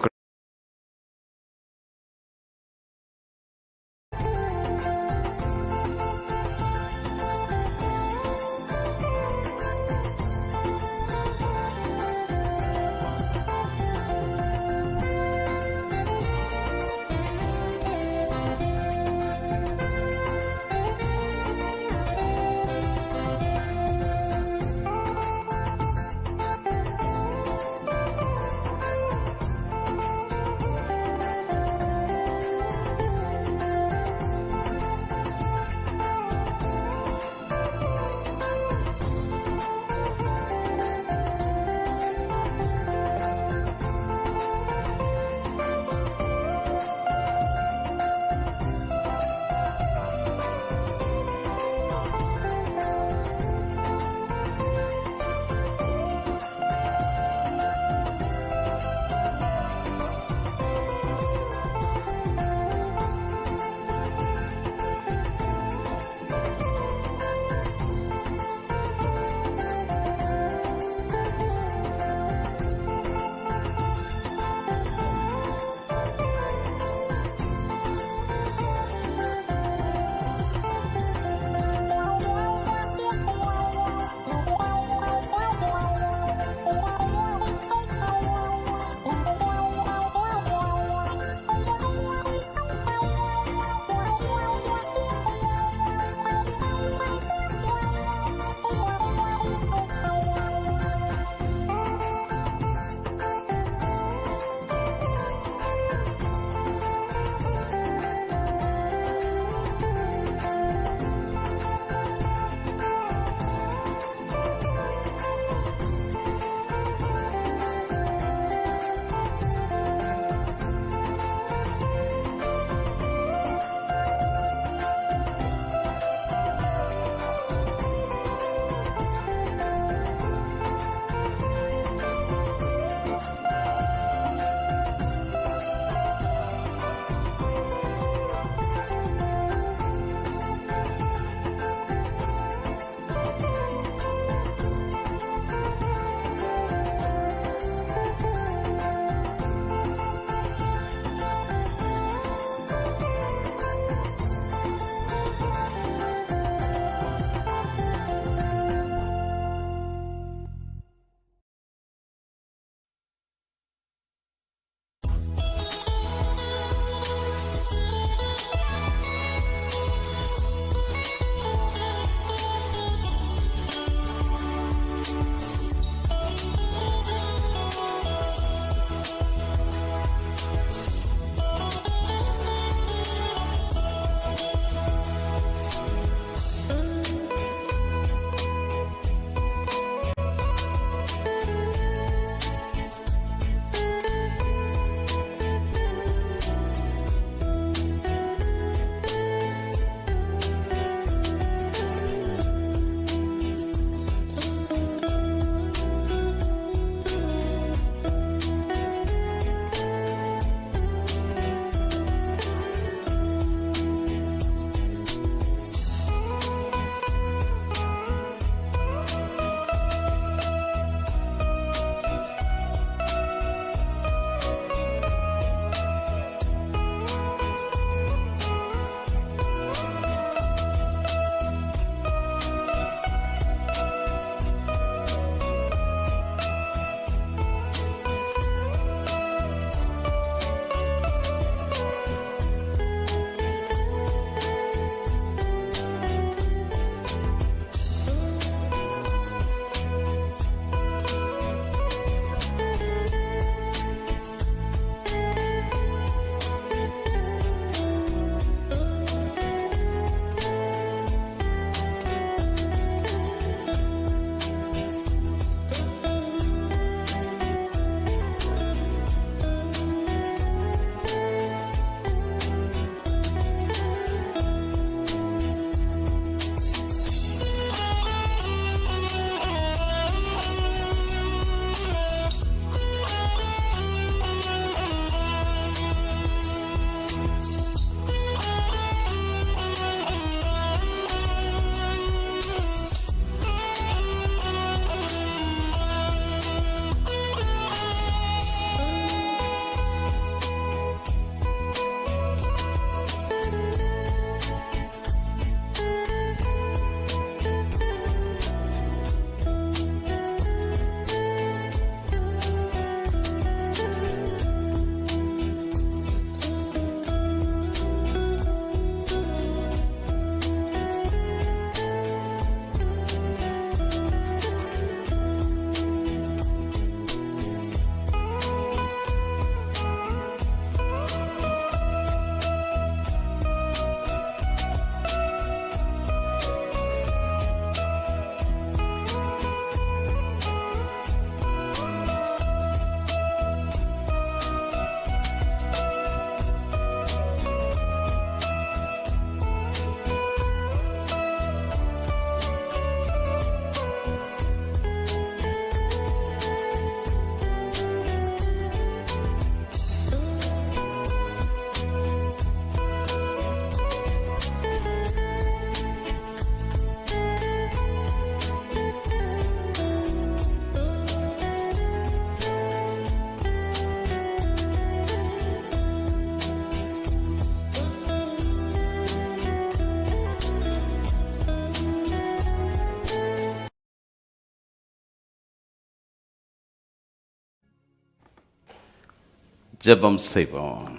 ஜெபம் செய்வோம்.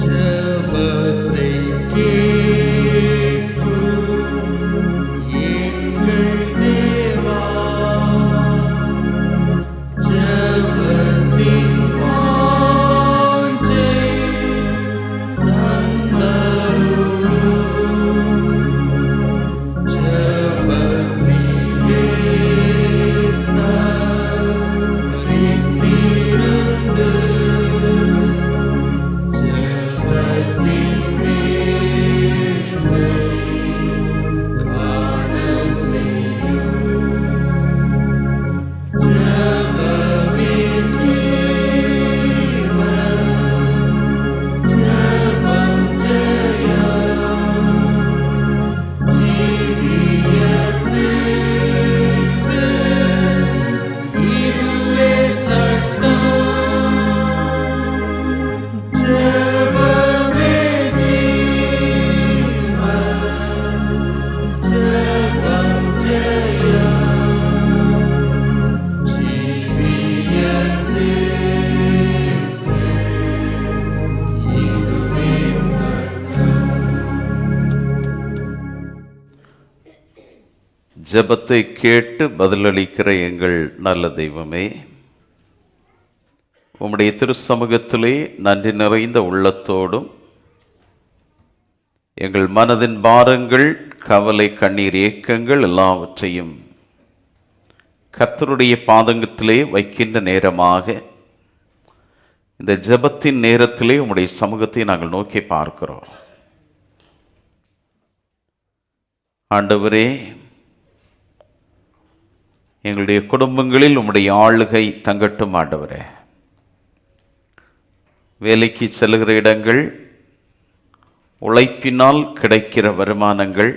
ஜெபத்தை கேட்கும் எங்கள் தேவா, ஜெபத்தின் வாஞ்சை தந்தருளும். ஜெபத்திலே தரித்திருந்து ஜெபத்தின் மேன்மை காண செய்யும். ஜெபமே ஜீவன், ஜெபம் ஜெயம், ஜீவியத்திற்கு இதுவே சட்டம். ஜெபமே ஜீவன், ஜெபம் ஜெயம், ஜீவியத்திற்கு இதுவே சட்டம். ஜெபத்தை கேட்டு பதிலளிக்கிற எங்கள் நல்ல தெய்வமே, உம்முடைய திருச்சமூகத்திலே நன்றி நிறைந்த உள்ளத்தோடும் எங்கள் மனதின் பாரங்கள், கவலை, கண்ணீர், ஏக்கங்கள் எல்லாவற்றையும் கர்த்தருடைய பாதங்கத்திலே வைக்கின்ற நேரமாக இந்த ஜெபத்தின் நேரத்திலே உம்முடைய சமூகத்தை நாங்கள் நோக்கி பார்க்கிறோம். ஆண்டவரே, எங்களுடைய குடும்பங்களில் உம்முடைய ஆளுகை தங்கட்டும். ஆண்டவரே, வேலைக்கு செல்கிற இடங்கள், உழைப்பினால் கிடைக்கிற வருமானங்கள்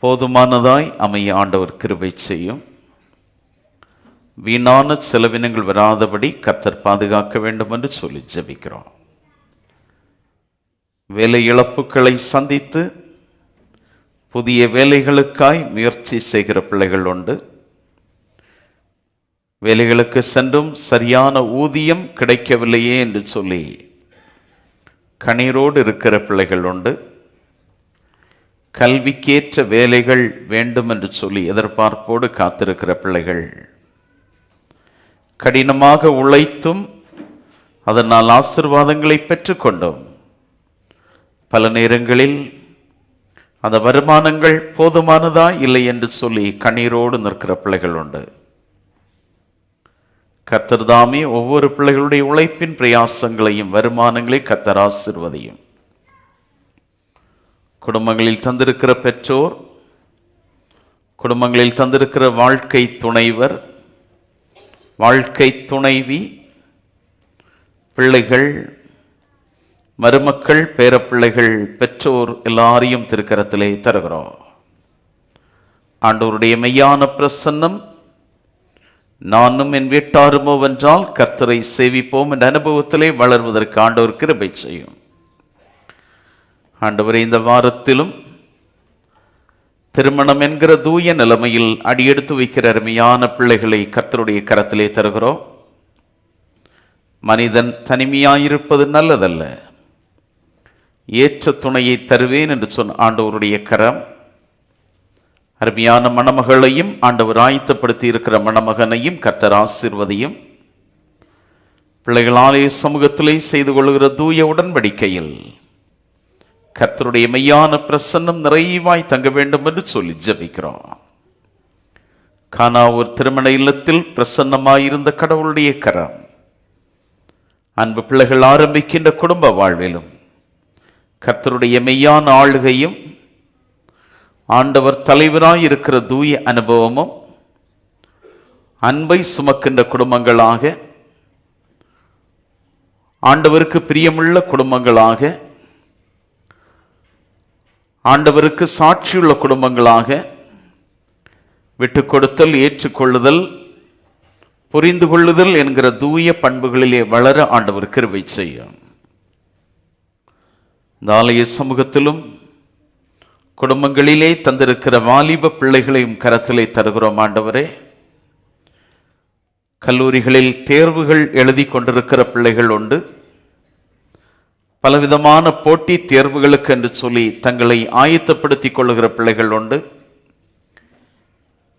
போதுமானதாய் அமைய ஆண்டவர் கிருபை செய்யும். வீணான செலவினங்கள் வராதபடி கர்த்தர் பாதுகாக்க வேண்டும் என்று சொல்லி ஜெபிக்கிறோம். வேலை இழப்புகளை சந்தித்து புதிய வேலைகளுக்காய் முயற்சி செய்கிற பிள்ளைகள் உண்டு. வேலைகளுக்கு சென்றும் சரியான ஊதியம் கிடைக்கவில்லையே என்று சொல்லி கண்ணீரோடு இருக்கிற பிள்ளைகள் உண்டு. கல்விக்கேற்ற வேலைகள் வேண்டும் என்று சொல்லி எதிர்பார்ப்போடு காத்திருக்கிற பிள்ளைகள், கடினமாக உழைத்தும் அதனால் ஆசீர்வாதங்களை பெற்றுக்கொண்டோம் பல நேரங்களில் அந்த வருமானங்கள் போதுமானதா இல்லை என்று சொல்லி கண்ணீரோடு நிற்கிற பிள்ளைகள் உண்டு. கர்த்தர் தாமே ஒவ்வொரு பிள்ளைகளுடைய உழைப்பின் பிரயாசங்களையும் வருமானங்களை கர்த்தர் ஆசீர்வதியும். குடும்பங்களில் தந்திருக்கிற பெற்றோர், குடும்பங்களில் தந்திருக்கிற வாழ்க்கை துணைவர், வாழ்க்கை துணைவி, பிள்ளைகள், மருமக்கள், பேரப்பிள்ளைகள், பெற்றோர் எல்லாரையும் திருக்கரத்திலே தருகிறோம். ஆண்டவருடைய மெய்யான பிரசன்னம் நானும் என் வீட்டாருமோ வென்றால் கர்த்தரை சேவிப்போம் என்ற அனுபவத்திலே வளர்வதற்கு ஆண்டவர் கிருபை செய்யும். ஆண்டவரே, இந்த வாரத்திலும் திருமணம் என்கிற தூய நிலைமையில் அடியெடுத்து வைக்கிற அருமையான பிள்ளைகளை கர்த்தருடைய கரத்திலே தருகிறோம். மனிதன் தனிமையாயிருப்பது நல்லதல்ல, ஏற்ற துணையை தருவேன் என்று சொன்ன ஆண்டவருடைய கரம் அருமையான மணமகளையும் ஆண்டவர் ஆயத்தப்படுத்தி இருக்கிற மணமகனையும் கர்த்தர் ஆசீர்வதியும். பிள்ளைகளாலே சமூகத்திலே செய்து கொள்கிற தூய உடன்படிக்கையில் கர்த்தருடைய மெய்யான பிரசன்னம் நிறைவாய் தங்க வேண்டும் என்று சொல்லி ஜெபிக்கிறோம். கானாவூர் திருமண இல்லத்தில் பிரசன்னமாயிருந்த கடவுளுடைய கரம் அன்பு பிள்ளைகள் ஆரம்பிக்கின்ற குடும்ப வாழ்விலும் கர்த்தருடைய மெய்யான ஆளுகையும் ஆண்டவர் தலைவராய் இருக்கிற தூய அனுபவமும் அன்பை சுமக்கின்ற குடும்பங்களாக, ஆண்டவருக்கு பிரியமுள்ள குடும்பங்களாக, ஆண்டவருக்கு சாட்சியுள்ள குடும்பங்களாக, விட்டு கொடுத்தல், ஏற்றுக்கொள்ளுதல், புரிந்து கொள்ளுதல் என்கிற தூய பண்புகளிலே வளர ஆண்டவர் கிருபை செய்யும். இந்த ஆலய சமூகத்திலும் குடும்பங்களிலே தந்திருக்கிற வாலிப பிள்ளைகளையும் கரத்திலே தருகிறோம். ஆண்டவரே, கல்லூரிகளில் தேர்வுகள் எழுதி கொண்டிருக்கிற பிள்ளைகள் உண்டு. பலவிதமான போட்டி தேர்வுகளுக்கு என்று சொல்லி தங்களை ஆயத்தப்படுத்திக் கொள்ளுகிற பிள்ளைகள் உண்டு.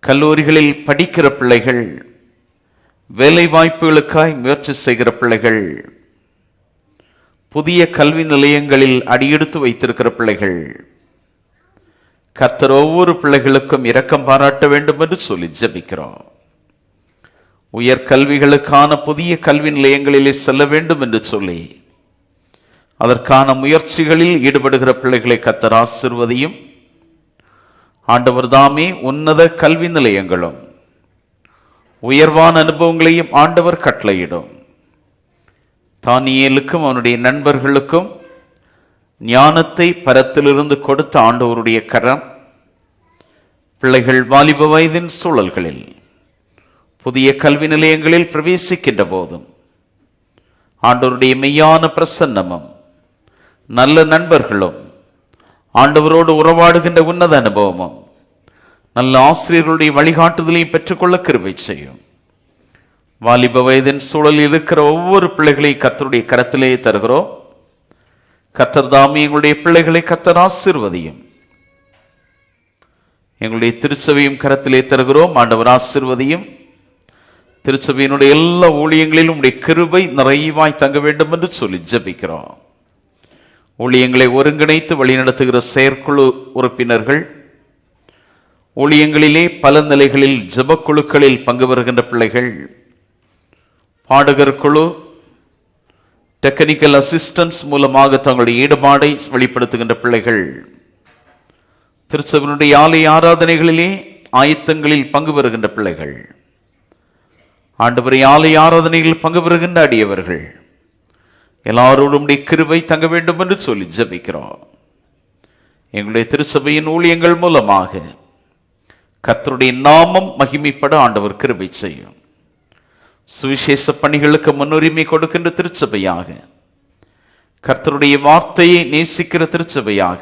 கல்லூரிகளில் படிக்கிற பிள்ளைகள், வேலை வாய்ப்புகளுக்காய் முயற்சி செய்கிற பிள்ளைகள், புதிய கல்வி நிலையங்களில் அடியெடுத்து வைத்திருக்கிற பிள்ளைகள், கர்த்தர் ஒவ்வொரு பிள்ளைகளுக்கும் இரக்கம் பாராட்ட வேண்டும் என்று சொல்லி ஜெபிக்கிறோம். உயர் கல்விகளுக்கான புதிய கல்வி நிலையங்களிலே செல்ல வேண்டும் என்று சொல்லி அதற்கான முயற்சிகளில் ஈடுபடுகிற பிள்ளைகளை கர்த்தர் ஆசீர்வதியும். ஆண்டவர் தாமே உன்னத கல்வி நிலையங்களும் உயர்வான அனுபவங்களையும் ஆண்டவர் கட்டளையிடும். தானியேலுக்கும் அவனுடைய நண்பர்களுக்கும் ஞானத்தை பரத்திலிருந்து கொடுத்த ஆண்டவருடைய கரம் பிள்ளைகள் வாலிப வயதின் சூழல்களில் புதிய கல்வி நிலையங்களில் பிரவேசிக்கின்ற போதும் ஆண்டவருடைய மெய்யான பிரசன்னமும் நல்ல நண்பர்களும் ஆண்டவரோடு உறவாடுகின்ற உன்னத அனுபவமும் நல்ல ஆசிரியர்களுடைய வழிகாட்டுதலையும் பெற்றுக்கொள்ள கிருபை செய்யும். வாலிப வயதின் சூழலில் இருக்கிற ஒவ்வொரு பிள்ளைகளை கர்த்தருடைய கரத்திலே தருகிறோம். கர்த்தர் தாமே எங்களுடைய பிள்ளைகளை கர்த்தர் ஆசீர்வதியும். எங்களுடைய திருச்சபையும் கரத்திலே தருகிறோம். ஆண்டவர் ஆசீர்வதியும். திருச்சபையினுடைய எல்லா ஊழியங்களிலும் உடைய கிருபை நிறைவாய் தங்க வேண்டும் என்று சொல்லி ஜெபிக்கிறோம். ஊழியங்களை ஒருங்கிணைத்து வழிநடத்துகிற செயற்குழு உறுப்பினர்கள், ஊழியங்களிலே பல நிலைகளில் ஜெபக்குழுக்களில் பங்கு பெறுகின்ற பிள்ளைகள், பாடகர் குழு, டெக்னிக்கல் அசிஸ்டன்ஸ் மூலமாக தங்களுடைய ஈடுபாடை வெளிப்படுத்துகின்ற பிள்ளைகள், திருச்சபையினுடைய ஆலய ஆராதனைகளிலே ஆயத்தங்களில் பங்கு பெறுகின்ற பிள்ளைகள், ஆண்டவரை ஆலய ஆராதனையில் பங்கு பெறுகின்ற அடியவர்கள் எல்லாரோடும் கிருபை தங்க வேண்டும் என்று சொல்லி ஜெபிக்கிறோம். எங்களுடைய திருச்சபையின் ஊழியங்கள் மூலமாக கர்த்தருடைய நாமம் மகிமைப்பட ஆண்டவர் கிருபை செய்யும். சுவிசேஷ பணிகளுக்கு முன்னுரிமை கொடுக்கின்ற திருச்சபையாக, கர்த்தருடைய வார்த்தையை நேசிக்கிற திருச்சபையாக,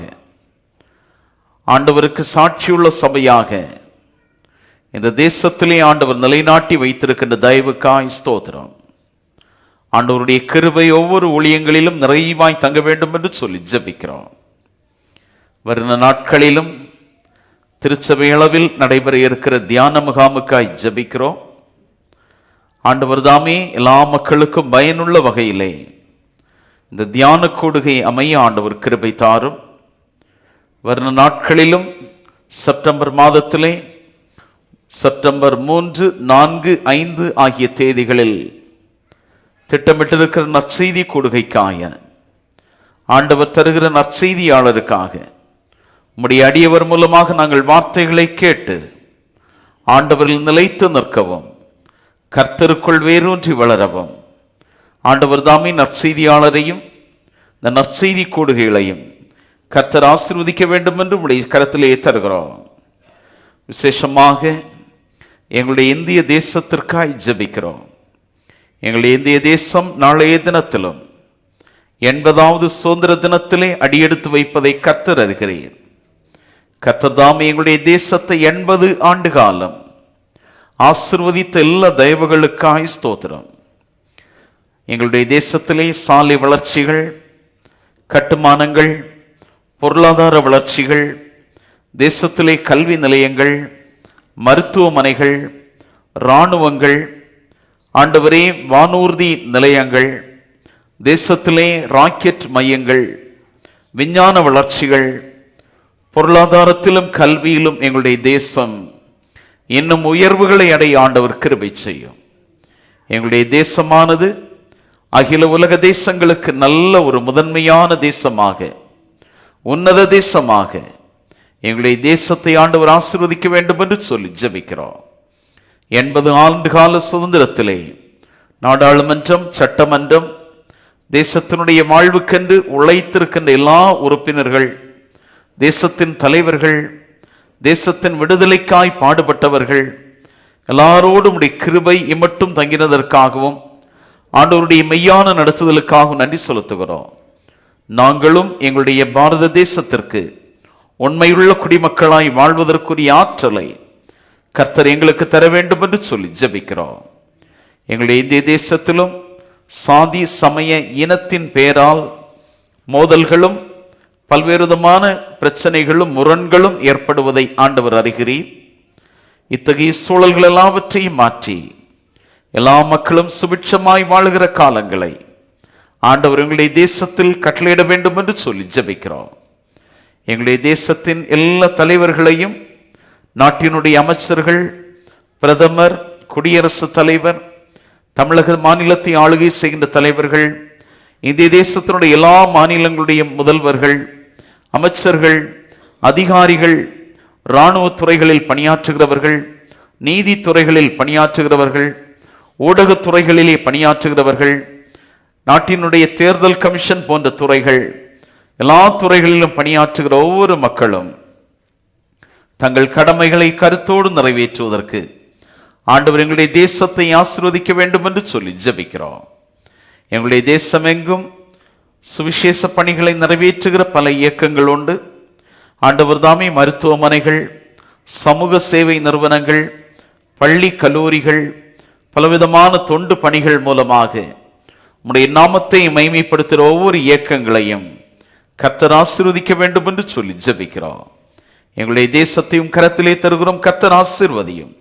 ஆண்டவருக்கு சாட்சியுள்ள சபையாக இந்த தேசத்திலே ஆண்டவர் நிலைநாட்டி வைத்திருக்கின்ற தயவுக்காய் ஸ்தோத்திரம். ஆண்டவருடைய கிருபை ஒவ்வொரு ஊழியங்களிலும் நிறைவாய் தங்க வேண்டும் என்று சொல்லி ஜெபிக்கிறோம். வருகிற நாட்களிலும் திருச்சபை அளவில் நடைபெற இருக்கிற தியான முகாமுக்காய் ஜெபிக்கிறோம். ஆண்டவர் தாமே எல்லா மக்களுக்கும் பயனுள்ள வகையிலே இந்த தியான கூடுகை அமைய ஆண்டவர் கிருபை தாரும். வருகிற நாட்களிலும் செப்டம்பர் மாதத்திலே செப்டம்பர் 3, 4, 5 ஆகிய தேதிகளில் திட்டமிட்டிருக்கிற நற்செய்தி கூடுகைக்காக, ஆண்டவர் தருகிற நற்செய்தியாளருக்காக உம்முடைய அடியவர் மூலமாக நாங்கள் வார்த்தைகளை கேட்டு ஆண்டவரில் நிலைத்து நிற்கவும், கர்த்தருக்குள் வேரூன்றி வளரவும், ஆண்டவர் தாமே நற்செய்தியாளரையும் இந்த நற்செய்தி கூடுகைகளையும் கர்த்தர் ஆசீர்வதிக்க வேண்டும் என்று உம்முடைய கரத்திலே தருகிறோம். விசேஷமாக எங்களுடைய இந்திய தேசத்திற்காய் ஜெபிக்கிறோம். எங்களுடைய இந்திய தேசம் நாளைய தினத்திலும் 80வது சுதந்திர தினத்திலே அடியெடுத்து வைப்பதை கர்த்தர் அறிகிறீர். கர்த்தர் தாமே எங்களுடைய தேசத்தை 80 ஆண்டு காலம் ஆசீர்வதித்த எல்லா தயவுகளுக்காய் ஸ்தோத்திரம். எங்களுடைய தேசத்திலே சாலை வளர்ச்சிகள், கட்டுமானங்கள், பொருளாதார வளர்ச்சிகள், தேசத்திலே கல்வி நிலையங்கள், மருத்துவமனைகள், இராணுவங்கள், ஆண்டவரே வானூர்தி நிலையங்கள், தேசத்திலே ராக்கெட் மையங்கள், விஞ்ஞான வளர்ச்சிகள், பொருளாதாரத்திலும் கல்வியிலும் எங்களுடைய தேசம் இன்னும் உயர்வுகளை அடைய ஆண்டவர் கிருபை செய்யும். எங்களுடைய தேசமானது அகில உலக தேசங்களுக்கு நல்ல ஒரு முதன்மையான தேசமாக, உன்னத தேசமாக எங்களுடைய தேசத்தை ஆண்டவர் ஆசீர்வதிக்க வேண்டும் என்று சொல்லி ஜெபிக்கிறோம். 80 ஆண்டு கால சுதந்திரத்திலே நாடாளுமன்றம், சட்டமன்றம், தேசத்தினுடைய வாழ்வுக்கென்று உழைத்திருக்கின்ற எல்லா உறுப்பினர்கள், தேசத்தின் தலைவர்கள், தேசத்தின் விடுதலைக்காய் பாடுபட்டவர்கள் எல்லாரோடும் கிருபை இம்மட்டும் தங்கினதற்காகவும் ஆண்டவருடைய மெய்யான நடத்துதலுக்காகவும் நன்றி செலுத்துகிறோம். நாங்களும் எங்களுடைய பாரத தேசத்திற்கு உண்மையுள்ள குடிமக்களாய் வாழ்வதற்குரிய ஆற்றலை கர்த்தர் எங்களுக்கு தர வேண்டும் என்று சொல்லி ஜெபிக்கிறோம். எங்களுடைய இந்திய தேசத்திலும் சாதி சமய இனத்தின் பெயரால் மோதல்களும் பல்வேறு விதமான பிரச்சனைகளும் முரண்களும் ஏற்படுவதை ஆண்டவர் அறிகிறீர். இத்தகைய சூழல்கள் எல்லாவற்றையும் மாற்றி எல்லா மக்களும் சுபிட்சமாய் வாழுகிற காலங்களை ஆண்டவர் எங்களுடைய தேசத்தில் கட்டளையிட வேண்டும் என்று சொல்லி ஜெபிக்கிறோம். எங்களுடைய தேசத்தின் எல்லா தலைவர்களையும், நாட்டினுடைய அமைச்சர்கள், பிரதமர், குடியரசுத் தலைவர், தமிழக மாநிலத்தை ஆளுகை செய்கின்ற தலைவர்கள், இந்திய தேசத்தினுடைய எல்லா மாநிலங்களுடைய முதல்வர்கள், அமைச்சர்கள், அதிகாரிகள், இராணுவ துறைகளில் பணியாற்றுகிறவர்கள், நீதித்துறைகளில் பணியாற்றுகிறவர்கள், ஊடகத்துறைகளிலே பணியாற்றுகிறவர்கள், நாட்டினுடைய தேர்தல் கமிஷன் போன்ற துறைகள், எல்லா துறைகளிலும் பணியாற்றுகிற ஒவ்வொரு மக்களும் தங்கள் கடமைகளை கருத்தோடு நிறைவேற்றுவதற்கு ஆண்டவர் எங்களுடைய தேசத்தை ஆசீர்வதிக்க வேண்டும் என்று சொல்லி ஜெபிக்கிறோம். எங்களுடைய தேசம் எங்கும் சுவிசேஷ பணிகளை நிறைவேற்றுகிற பல இயக்கங்கள் உண்டு. ஆண்டவர் தாமே மருத்துவமனைகள், சமூக சேவை நிறுவனங்கள், பள்ளி கல்லூரிகள், பலவிதமான தொண்டு பணிகள் மூலமாக உம்முடைய நாமத்தை மகிமைப்படுத்துகிற ஒவ்வொரு இயக்கங்களையும் கர்த்தர் ஆசீர்வதிக்க வேண்டும் என்று சொல்லி ஜெபிக்கிறோம். எங்களுடைய தேசத்தையும் கரத்திலே தருகிறோம். கர்த்தர் ஆசீர்வதியும்.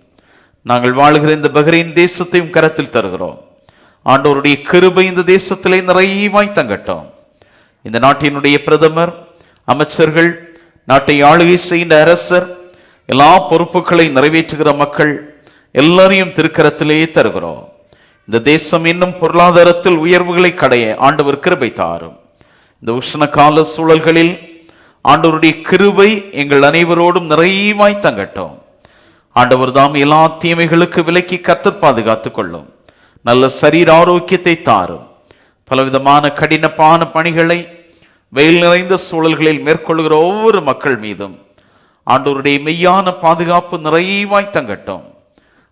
நாங்கள் வாழுகிற இந்த பஹ்ரைன் தேசத்தையும் கரத்தில் தருகிறோம். ஆண்டவருடைய கிருபை இந்த தேசத்திலே நிறைவாய் தங்கட்டும். இந்த நாட்டினுடைய பிரதமர், அமைச்சர்கள், நாட்டை ஆளுகை செய்கின்ற அரசர், எல்லா பொறுப்புகளை நிறைவேற்றுகிற மக்கள் எல்லாரையும் திருக்கரத்திலே தருகிறோம். இந்த தேசம் இன்னும் பொருளாதாரத்தில் உயர்வுகளை கடைய ஆண்டவர் கிருபை தாரும். இந்த உஷ்ண கால சூழல்களில் ஆண்டவருடைய கிருபை எங்கள் அனைவரோடும் நிறைவாய் தங்கட்டும். ஆண்டவர் தாம் எல்லா தீமைகளுக்கு விலக்கி கர்த்தர் பாதுகாத்துக் கொள்ளும். நல்ல சரீர ஆரோக்கியத்தை தாரும். பலவிதமான கடினமான பணிகளை வெயில் நிறைந்த சூழல்களில் மேற்கொள்கிற ஒவ்வொரு மக்கள் மீதும் ஆண்டவருடைய மெய்யான பாதுகாப்பு நிறைவாய் தங்கட்டும்.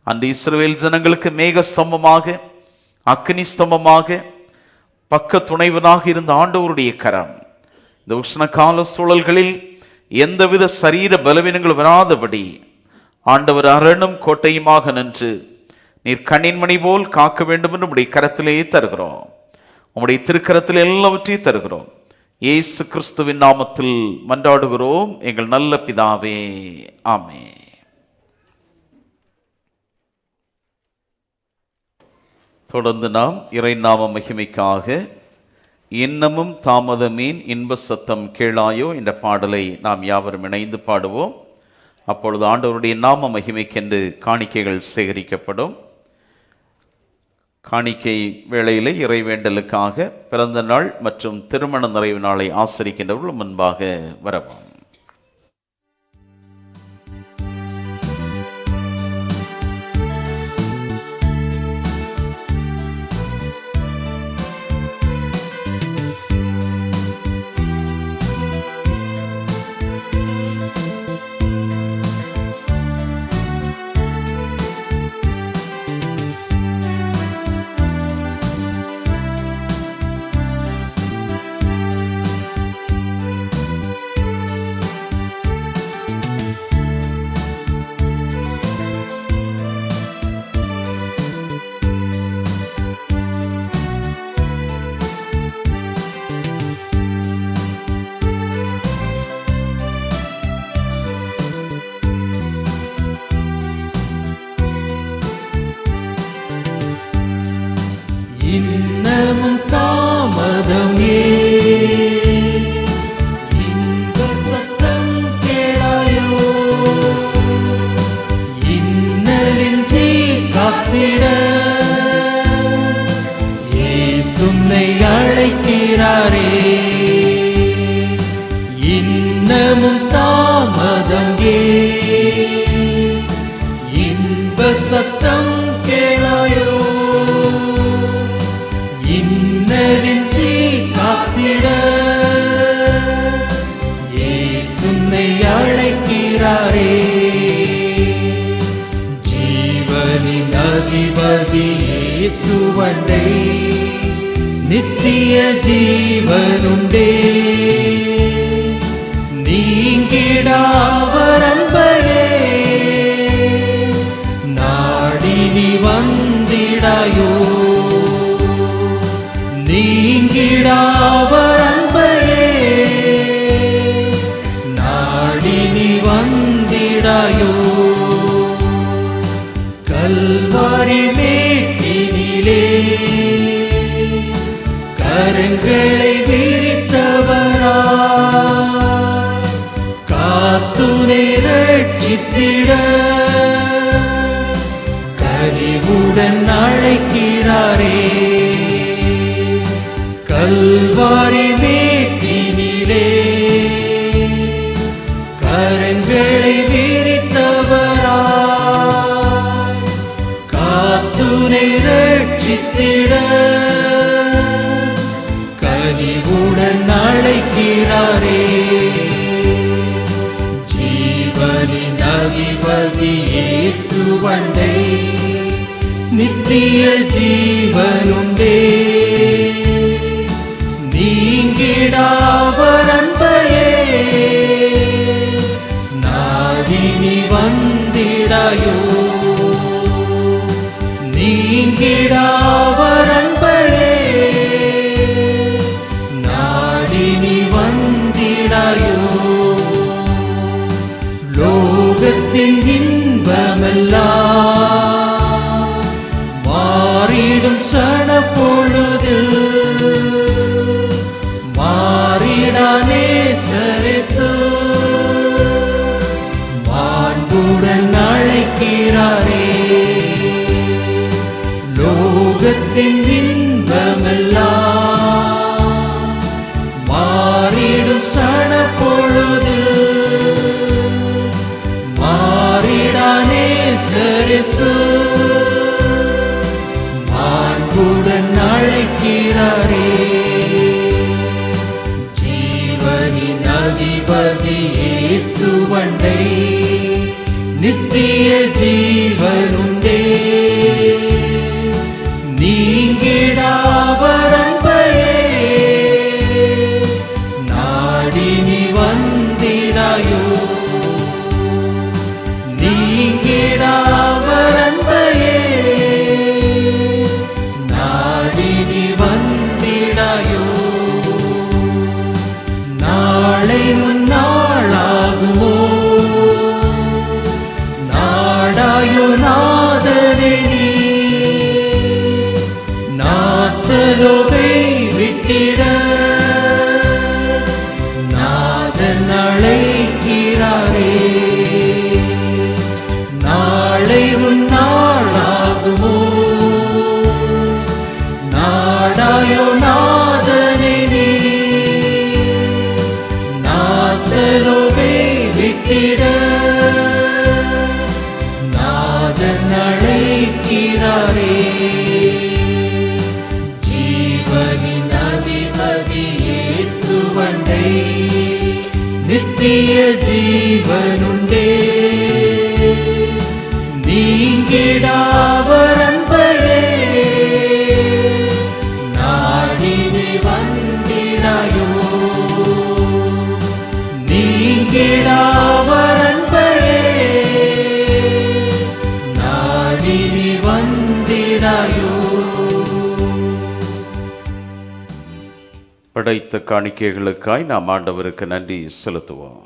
அன்று இஸ்ரவேல் ஜனங்களுக்கு மேக ஸ்தம்பமாக, அக்னி ஸ்தம்பமாக, பக்க துணைவனாக இருந்த ஆண்டவருடைய கரம் இந்த உஷ்ண கால சூழல்களில் எந்தவித சரீர பலவீனங்கள் வராதபடி ஆண்டவர் அரணும் கோட்டையுமாக நின்று நீர் கண்ணின்மணி போல் காக்க வேண்டும் என்று உம்முடைய கரத்திலேயே தருகிறோம். உம்முடைய திருக்கரத்தில் எல்லாவற்றையும் தருகிறோம். இயேசு கிறிஸ்துவின் நாமத்தில் மன்றாடுகிறோம் எங்கள் நல்ல பிதாவே, ஆமென். தொடர்ந்து நாம் இறை நாம மகிமைக்காக இன்னமும் தாமதமீன் இன்ப சத்தம் கேளாயோ என்ற பாடலை நாம் யாவரும் இணைந்து பாடுவோம். அப்பொழுது ஆண்டவருடைய நாம மகிமைக்கென்று காணிக்கைகள் சேகரிக்கப்படும். காணிக்கை வேளையிலே இறைவேண்டலுக்காக பிறந்த நாள் மற்றும் திருமண நிறைவு நாளை ஆசரிக்கின்றவர்கள் முன்பாக வரவும். இன்னமும் தாமதமே இன்ப சத்தம் கேளாயோ, இன்னலின்றி காத்திட இயேசுவை அழைக்கிறாரே. இன்னமும் தாமதமே இன்ப சத்தம் கேளாயோ, இன்னலின்றி காத்திட இயேசுவை அழைக்கிறாரே. ஜீவனின் அதிபதி இயேசுவண்டை நித்திய ஜீவனுண்டே, நீங்கிடா அவர் அன்பையே நாடி நீ வந்திடாயோ. கல்வாரி மேட்டினிலே கரங்களை விரித்தவரா காத்துனை ரட்சித்திட கனிவுடன் அழைக்கிறாரே. ஜீவனின் அதிபதி இயேசுவண்டை நித்திய ஜீவனுண்டே. நீங்கிடாவர் அன்பையே நாடி நீ வந்திடாயோ. நீங்கிடாவர் அன்பையே நாடி நீ வந்திடாயோ. லோகத்தின் இன்பமெல்லாம் மாறிடும் சன பொழுதில் மாறிடானே சரசு மாண்புடன் அழைக்கிறாரே. லோகத்தின் இன்பமெல்லாம் மாறிடும் சன பொழுதில் மாறிடானே சரசு மாண்புடன் அழைக்கிறாரே. ஜீவனின் அதிபதி இயேசுவண்டை நித்திய ஜீவனுண்டே. நீங்கிடாவர் அன்பையே நாடி நீ வந்திடாயோ. நீங்கிடாவர் அன்பையே நாடி நீ வந்திடாயோ. நாளை முன்னாளாகுமோ நாடாயோ நாதனே நீ நாசலோகை விட்டிட நாதன் அழைக்கிறாரே. நாளை உன்னாளாகுமோ நாடாயோ நாதனே நீ நாசலோகை விட்டிட நாதன் அழைக்கிறாரே. ஜீவனின் அதிபதி இயேசுவண்டை நித்திய ஜீவனுண்டே. நீங்கிடாவர் அன்பையே நாடி நீ வந்திடாயோ. நீங்கிடாவர் அன்பையே நாடி நீ வந்திடாயோ. படைத்த காணிக்கைகளுக்காய் நாம் ஆண்டவருக்கு நன்றி செலுத்துவோம்.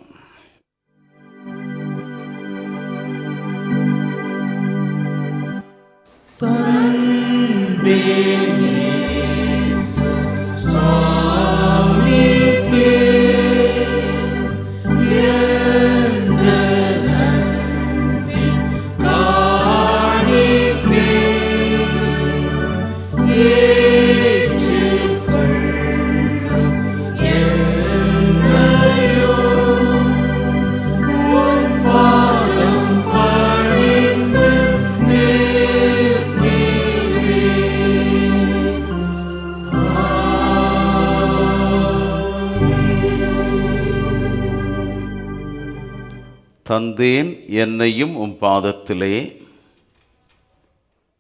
தந்தேன் என்னையும் உம் பாதத்திலே.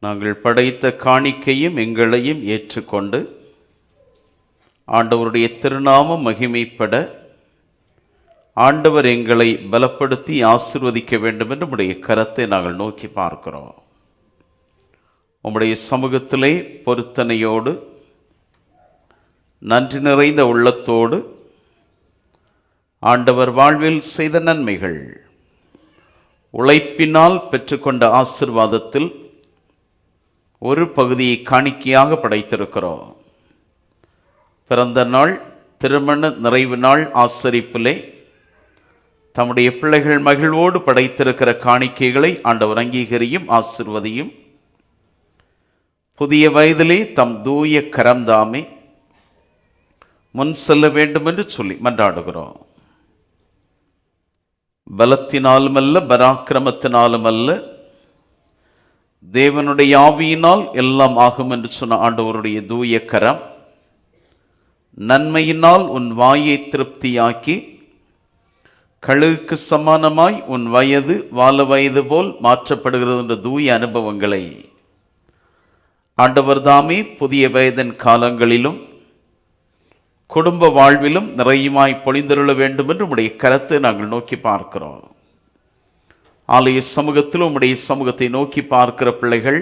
நாங்கள் படைத்த காணிக்கையும் எங்களையும் ஏற்றுக்கொண்டு ஆண்டவருடைய திருநாமம் மகிமைப்பட ஆண்டவர் எங்களை பலப்படுத்தி ஆசீர்வதிக்க வேண்டும் என்று உம்முடைய கரத்தை நாங்கள் நோக்கி பார்க்கிறோம். உம்முடைய சமூகத்திலே பொருத்தனையோடு நன்றி நிறைந்த உள்ளத்தோடு ஆண்டவர் வாழ்வில் செய்த நன்மைகள், உழைப்பினால் பெற்றுக்கொண்ட ஆசீர்வாதத்தில் ஒரு பகுதியை காணிக்கையாக படைத்திருக்கிறோம். பிறந்த நாள், திருமண நிறைவு நாள் ஆசரிப்பிலே தம்முடைய பிள்ளைகள் மகிழ்வோடு படைத்திருக்கிற காணிக்கைகளை ஆண்டவர் அங்கீகரியும் ஆசீர்வதியும். புதிய வயதிலே தம் தூய கரம்தாமே முன் செல்ல வேண்டும் என்று சொல்லி மன்றாடுகிறோம். பலத்தினாலும் அல்ல, பராக்கிரமத்தினாலும் அல்ல, தேவனுடைய ஆவியினால் எல்லாம் ஆகும் என்று சொன்ன ஆண்டவருடைய தூய கரம் நன்மையினால் உன் வாயை திருப்தியாக்கி கழுகுக்கு சமானமாய் உன் வயது வால வயது போல் மாற்றப்படுகிறது என்ற தூய அனுபவங்களை ஆண்டவர் தாமே புதிய வயதின் காலங்களிலும் குடும்ப வாழ்விலும் நிறையுமாய் பொழிந்தருள வேண்டும் என்று உம்முடைய கரத்தை நாங்கள் நோக்கி பார்க்கிறோம். ஆலய சமூகத்தில் உம்முடைய சமூகத்தை நோக்கி பார்க்கிற பிள்ளைகள்,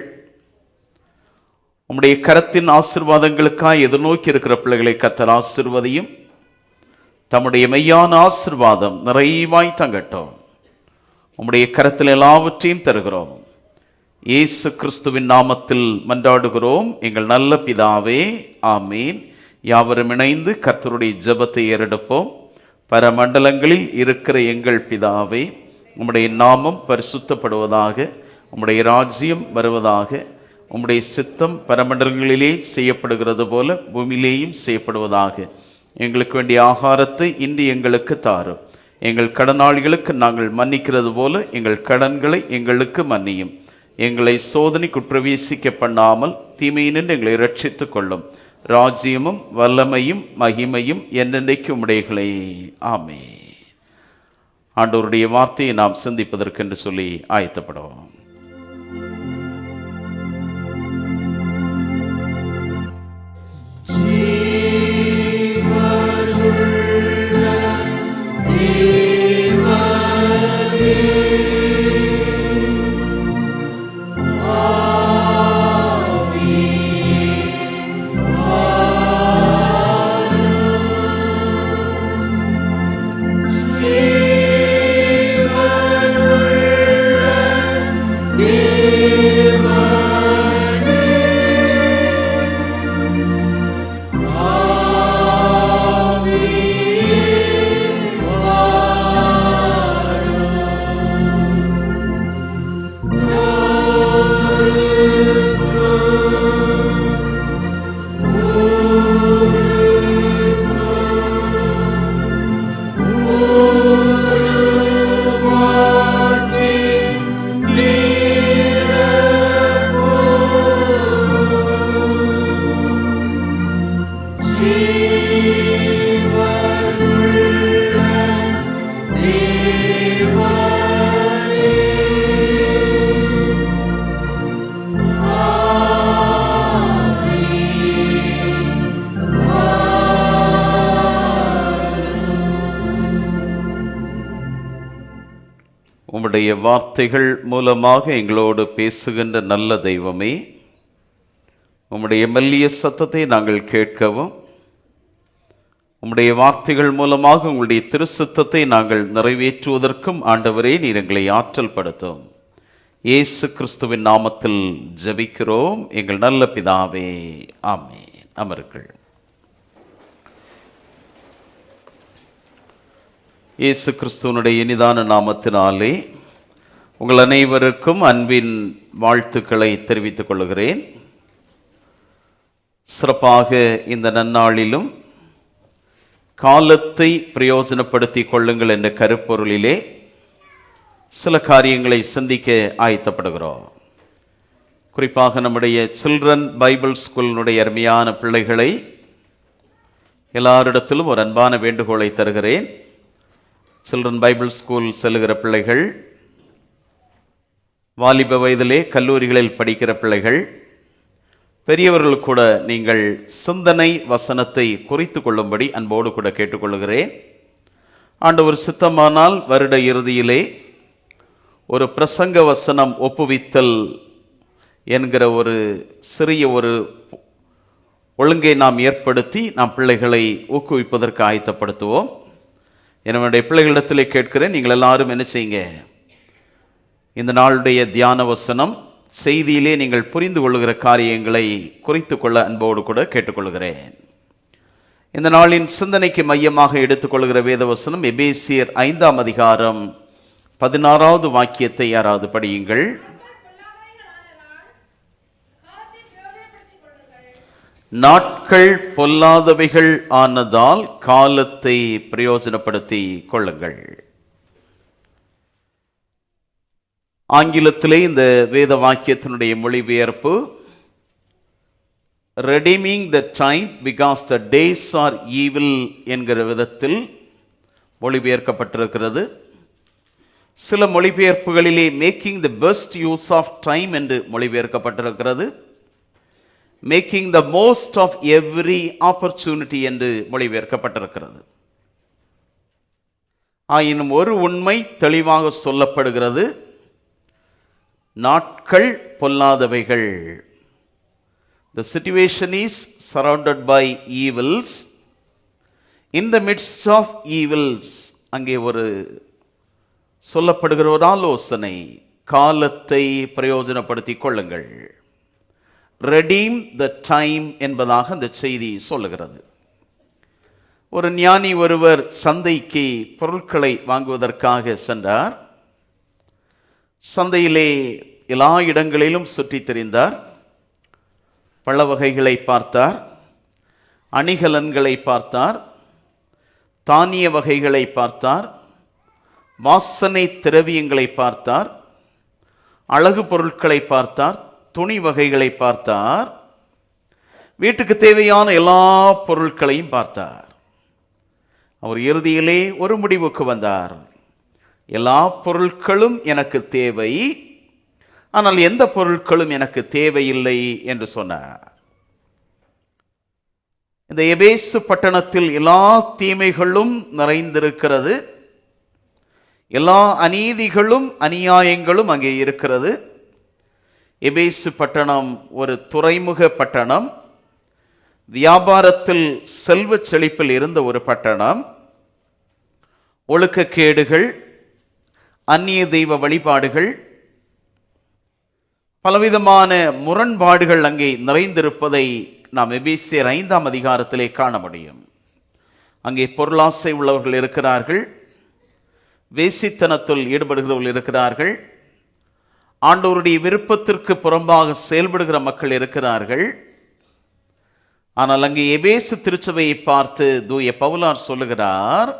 உம்முடைய கரத்தின் ஆசீர்வாதங்களுக்காக எதிர்நோக்கி இருக்கிற பிள்ளைகளை கர்த்தர் ஆசீர்வதியும். தம்முடைய மெய்யான ஆசீர்வாதம் நிறைவாய் தங்கட்டும். உம்முடைய கரத்தில் எல்லாவற்றையும் தருகிறோம். இயேசு கிறிஸ்துவின் நாமத்தில் மன்றாடுகிறோம் எங்கள் நல்ல பிதாவே, ஆமீன். யாவரும் இணைந்து கர்த்தருடைய ஜெபத்தை ஏறெடுப்போம். பரமண்டலங்களில் இருக்கிற எங்கள் பிதாவே, உம்முடைய நாமம் பரிசுத்தப்படுவதாக, உம்முடைய ராஜ்யம் வருவதாக, உம்முடைய சித்தம் பரமண்டலங்களிலே செய்யப்படுகிறது போல பூமியிலேயும் செய்யப்படுவதாக. எங்களுக்கு வேண்டிய ஆகாரத்தை இன்று எங்களுக்கு தாரும். எங்கள் கடனாளிகளுக்கு நாங்கள் மன்னிக்கிறது போல எங்கள் கடன்களை எங்களுக்கு மன்னியும். எங்களை சோதனைக்கு பிரவேசிக்க பண்ணாமல் தீமையினின்று எங்களை ரட்சித்துக் கொள்ளும். ராஜ்யமும் வல்லமையும் மகிமையும் என்னென்றைக்கு உம்முடையகளே. ஆமென். ஆண்டவருடைய வார்த்தையை நாம் சிந்திப்பதற்கென்று சொல்லி ஆயத்தப்படுவோம். உம்முடைய வார்த்தைகள் மூலமாக எங்களோடு பேசுகின்ற நல்ல தெய்வமே, உம்முடைய மெல்லிய சத்தத்தை நாங்கள் கேட்கவும், உம்முடைய வார்த்தைகள் மூலமாக உங்களுடைய திருச்சித்தத்தை நாங்கள் நிறைவேற்றுவதற்கும் ஆண்டவரே நீர் எங்களை ஆற்றல் படுத்தும். இயேசு கிறிஸ்துவின் நாமத்தில் ஜெபிக்கிறோம் எங்கள் நல்ல பிதாவே, ஆமென். அமருங்கள். இயேசு கிறிஸ்துவனுடைய இனிதான நாமத்தினாலே உங்கள் அனைவருக்கும் அன்பின் வாழ்த்துக்களை தெரிவித்துக் கொள்கிறேன். சிறப்பாக இந்த நன்னாளிலும் காலத்தை பிரயோஜனப்படுத்திக் கொள்ளுங்கள் என்ற கருப்பொருளிலே சில காரியங்களை சிந்திக்க ஆயத்தப்படுகிறோம். குறிப்பாக நம்முடைய சில்ட்ரன் பைபிள் ஸ்கூலினுடைய அருமையான பிள்ளைகளை எல்லாரிடத்திலும் ஒரு அன்பான வேண்டுகோளை தருகிறேன். சில்ட்ரன் பைபிள் ஸ்கூல் செல்லுகிற பிள்ளைகள், வாலிப வயதிலே கல்லூரிகளில் படிக்கிற பிள்ளைகள், பெரியவர்கள் கூட நீங்கள் சிந்தனை வசனத்தை குறித்து கொள்ளும்படி அன்போடு கூட கேட்டுக்கொள்கிறேன். ஆண்டவர் சித்தமானால் வருட இறுதியிலே ஒரு பிரசங்க வசனம் ஒப்புவித்தல் என்கிற ஒரு சிறிய ஒரு ஒழுங்கை நாம் ஏற்படுத்தி நாம் பிள்ளைகளை ஊக்குவிப்பதற்கு ஆயத்தப்படுத்துவோம். என்னுடைய பிள்ளைகளிடத்திலே கேட்கிறேன், நீங்கள் எல்லாரும் என்ன செய்யுங்க, இந்த நாளுடைய தியான வசனம் செய்தியிலே நீங்கள் புரிந்து கொள்ளுகிற காரியங்களை குறித்து கொள்ள அன்போடு கூட கேட்டுக்கொள்கிறேன். இந்த நாளின் சிந்தனைக்கு மையமாக எடுத்துக்கொள்கிற வேத வசனம் எபேசியர் 5ஆம் அதிகாரம் 16வது வாக்கியத்தை யாராவது படியுங்கள். நாட்கள் பொல்லாதவைகள் ஆனதால் காலத்தை பிரயோஜனப்படுத்திக் கொள்ளுங்கள். ஆங்கிலத்திலே இந்த வேத வாக்கியத்தினுடைய மொழிபெயர்ப்பு redeeming the time because the days are evil என்கிற விதத்தில் மொழிபெயர்க்கப்பட்டிருக்கிறது. சில மொழிபெயர்ப்புகளிலே making the best use of time என்று மொழிபெயர்க்கப்பட்டிருக்கிறது. Making the most of every opportunity என்று மொழிபெயர்க்கப்பட்டிருக்கிறது. ஆயினும் ஒரு உண்மை தெளிவாக சொல்லப்படுகிறது, நாட்கள் பொல்லாதவைகள். The situation is surrounded by evils. In the midst of evils, அங்கே ஒரு சொல்லப்படுகிற ஒரு ஆலோசனை, காலத்தை பிரயோஜனப்படுத்திக் கொள்ளுங்கள். Redeem the time என்பதாக அந்த செய்தி சொல்லுகிறது. ஒரு ஞானி ஒருவர் சந்தைக்கு பொருட்களை வாங்குவதற்காக சென்றார். சந்தையிலே எல்லா இடங்களிலும் சுற்றித் திரிந்தார். பழ வகைகளை பார்த்தார், அணிகலன்களை பார்த்தார், தானிய வகைகளை பார்த்தார், வாசனை திரவியங்களை பார்த்தார், அழகு பொருட்களை பார்த்தார், துணி வகைகளை பார்த்தார், வீட்டுக்கு தேவையான எல்லா பொருட்களையும் பார்த்தார். அவர் இறுதியிலே ஒரு முடிவுக்கு வந்தார், எல்லா பொருட்களும் எனக்கு தேவை, ஆனால் எந்த பொருட்களும் எனக்கு தேவையில்லை என்று சொன்னார். இந்த எபேசு பட்டணத்தில் எல்லா தீமைகளும் நிறைந்திருக்கிறது, எல்லா அநீதிகளும் அநியாயங்களும் அங்கே இருக்கிறது. எபேசு பட்டணம் ஒரு துறைமுக பட்டணம், வியாபாரத்தில் செல்வ செழிப்பில் இருந்த ஒரு பட்டணம். ஒழுக்கக்கேடுகள், அந்நிய தெய்வ வழிபாடுகள், பலவிதமான முரண்பாடுகள் அங்கே நிறைந்திருப்பதை நாம் எபேசியர் 5ஆம் அதிகாரத்திலே காண முடியும். அங்கே பொருளாசை உள்ளவர்கள் இருக்கிறார்கள், வேசித்தனத்தில் ஈடுபடுகிறவர்கள் இருக்கிறார்கள், ஆண்டவருடைய விருப்பத்திற்கு புறம்பாக செயல்படுகிற மக்கள் இருக்கிறார்கள். ஆனால் அங்கே எபேசு திருச்சபையை பார்த்து தூய பவுலார் சொல்லுகிறார்,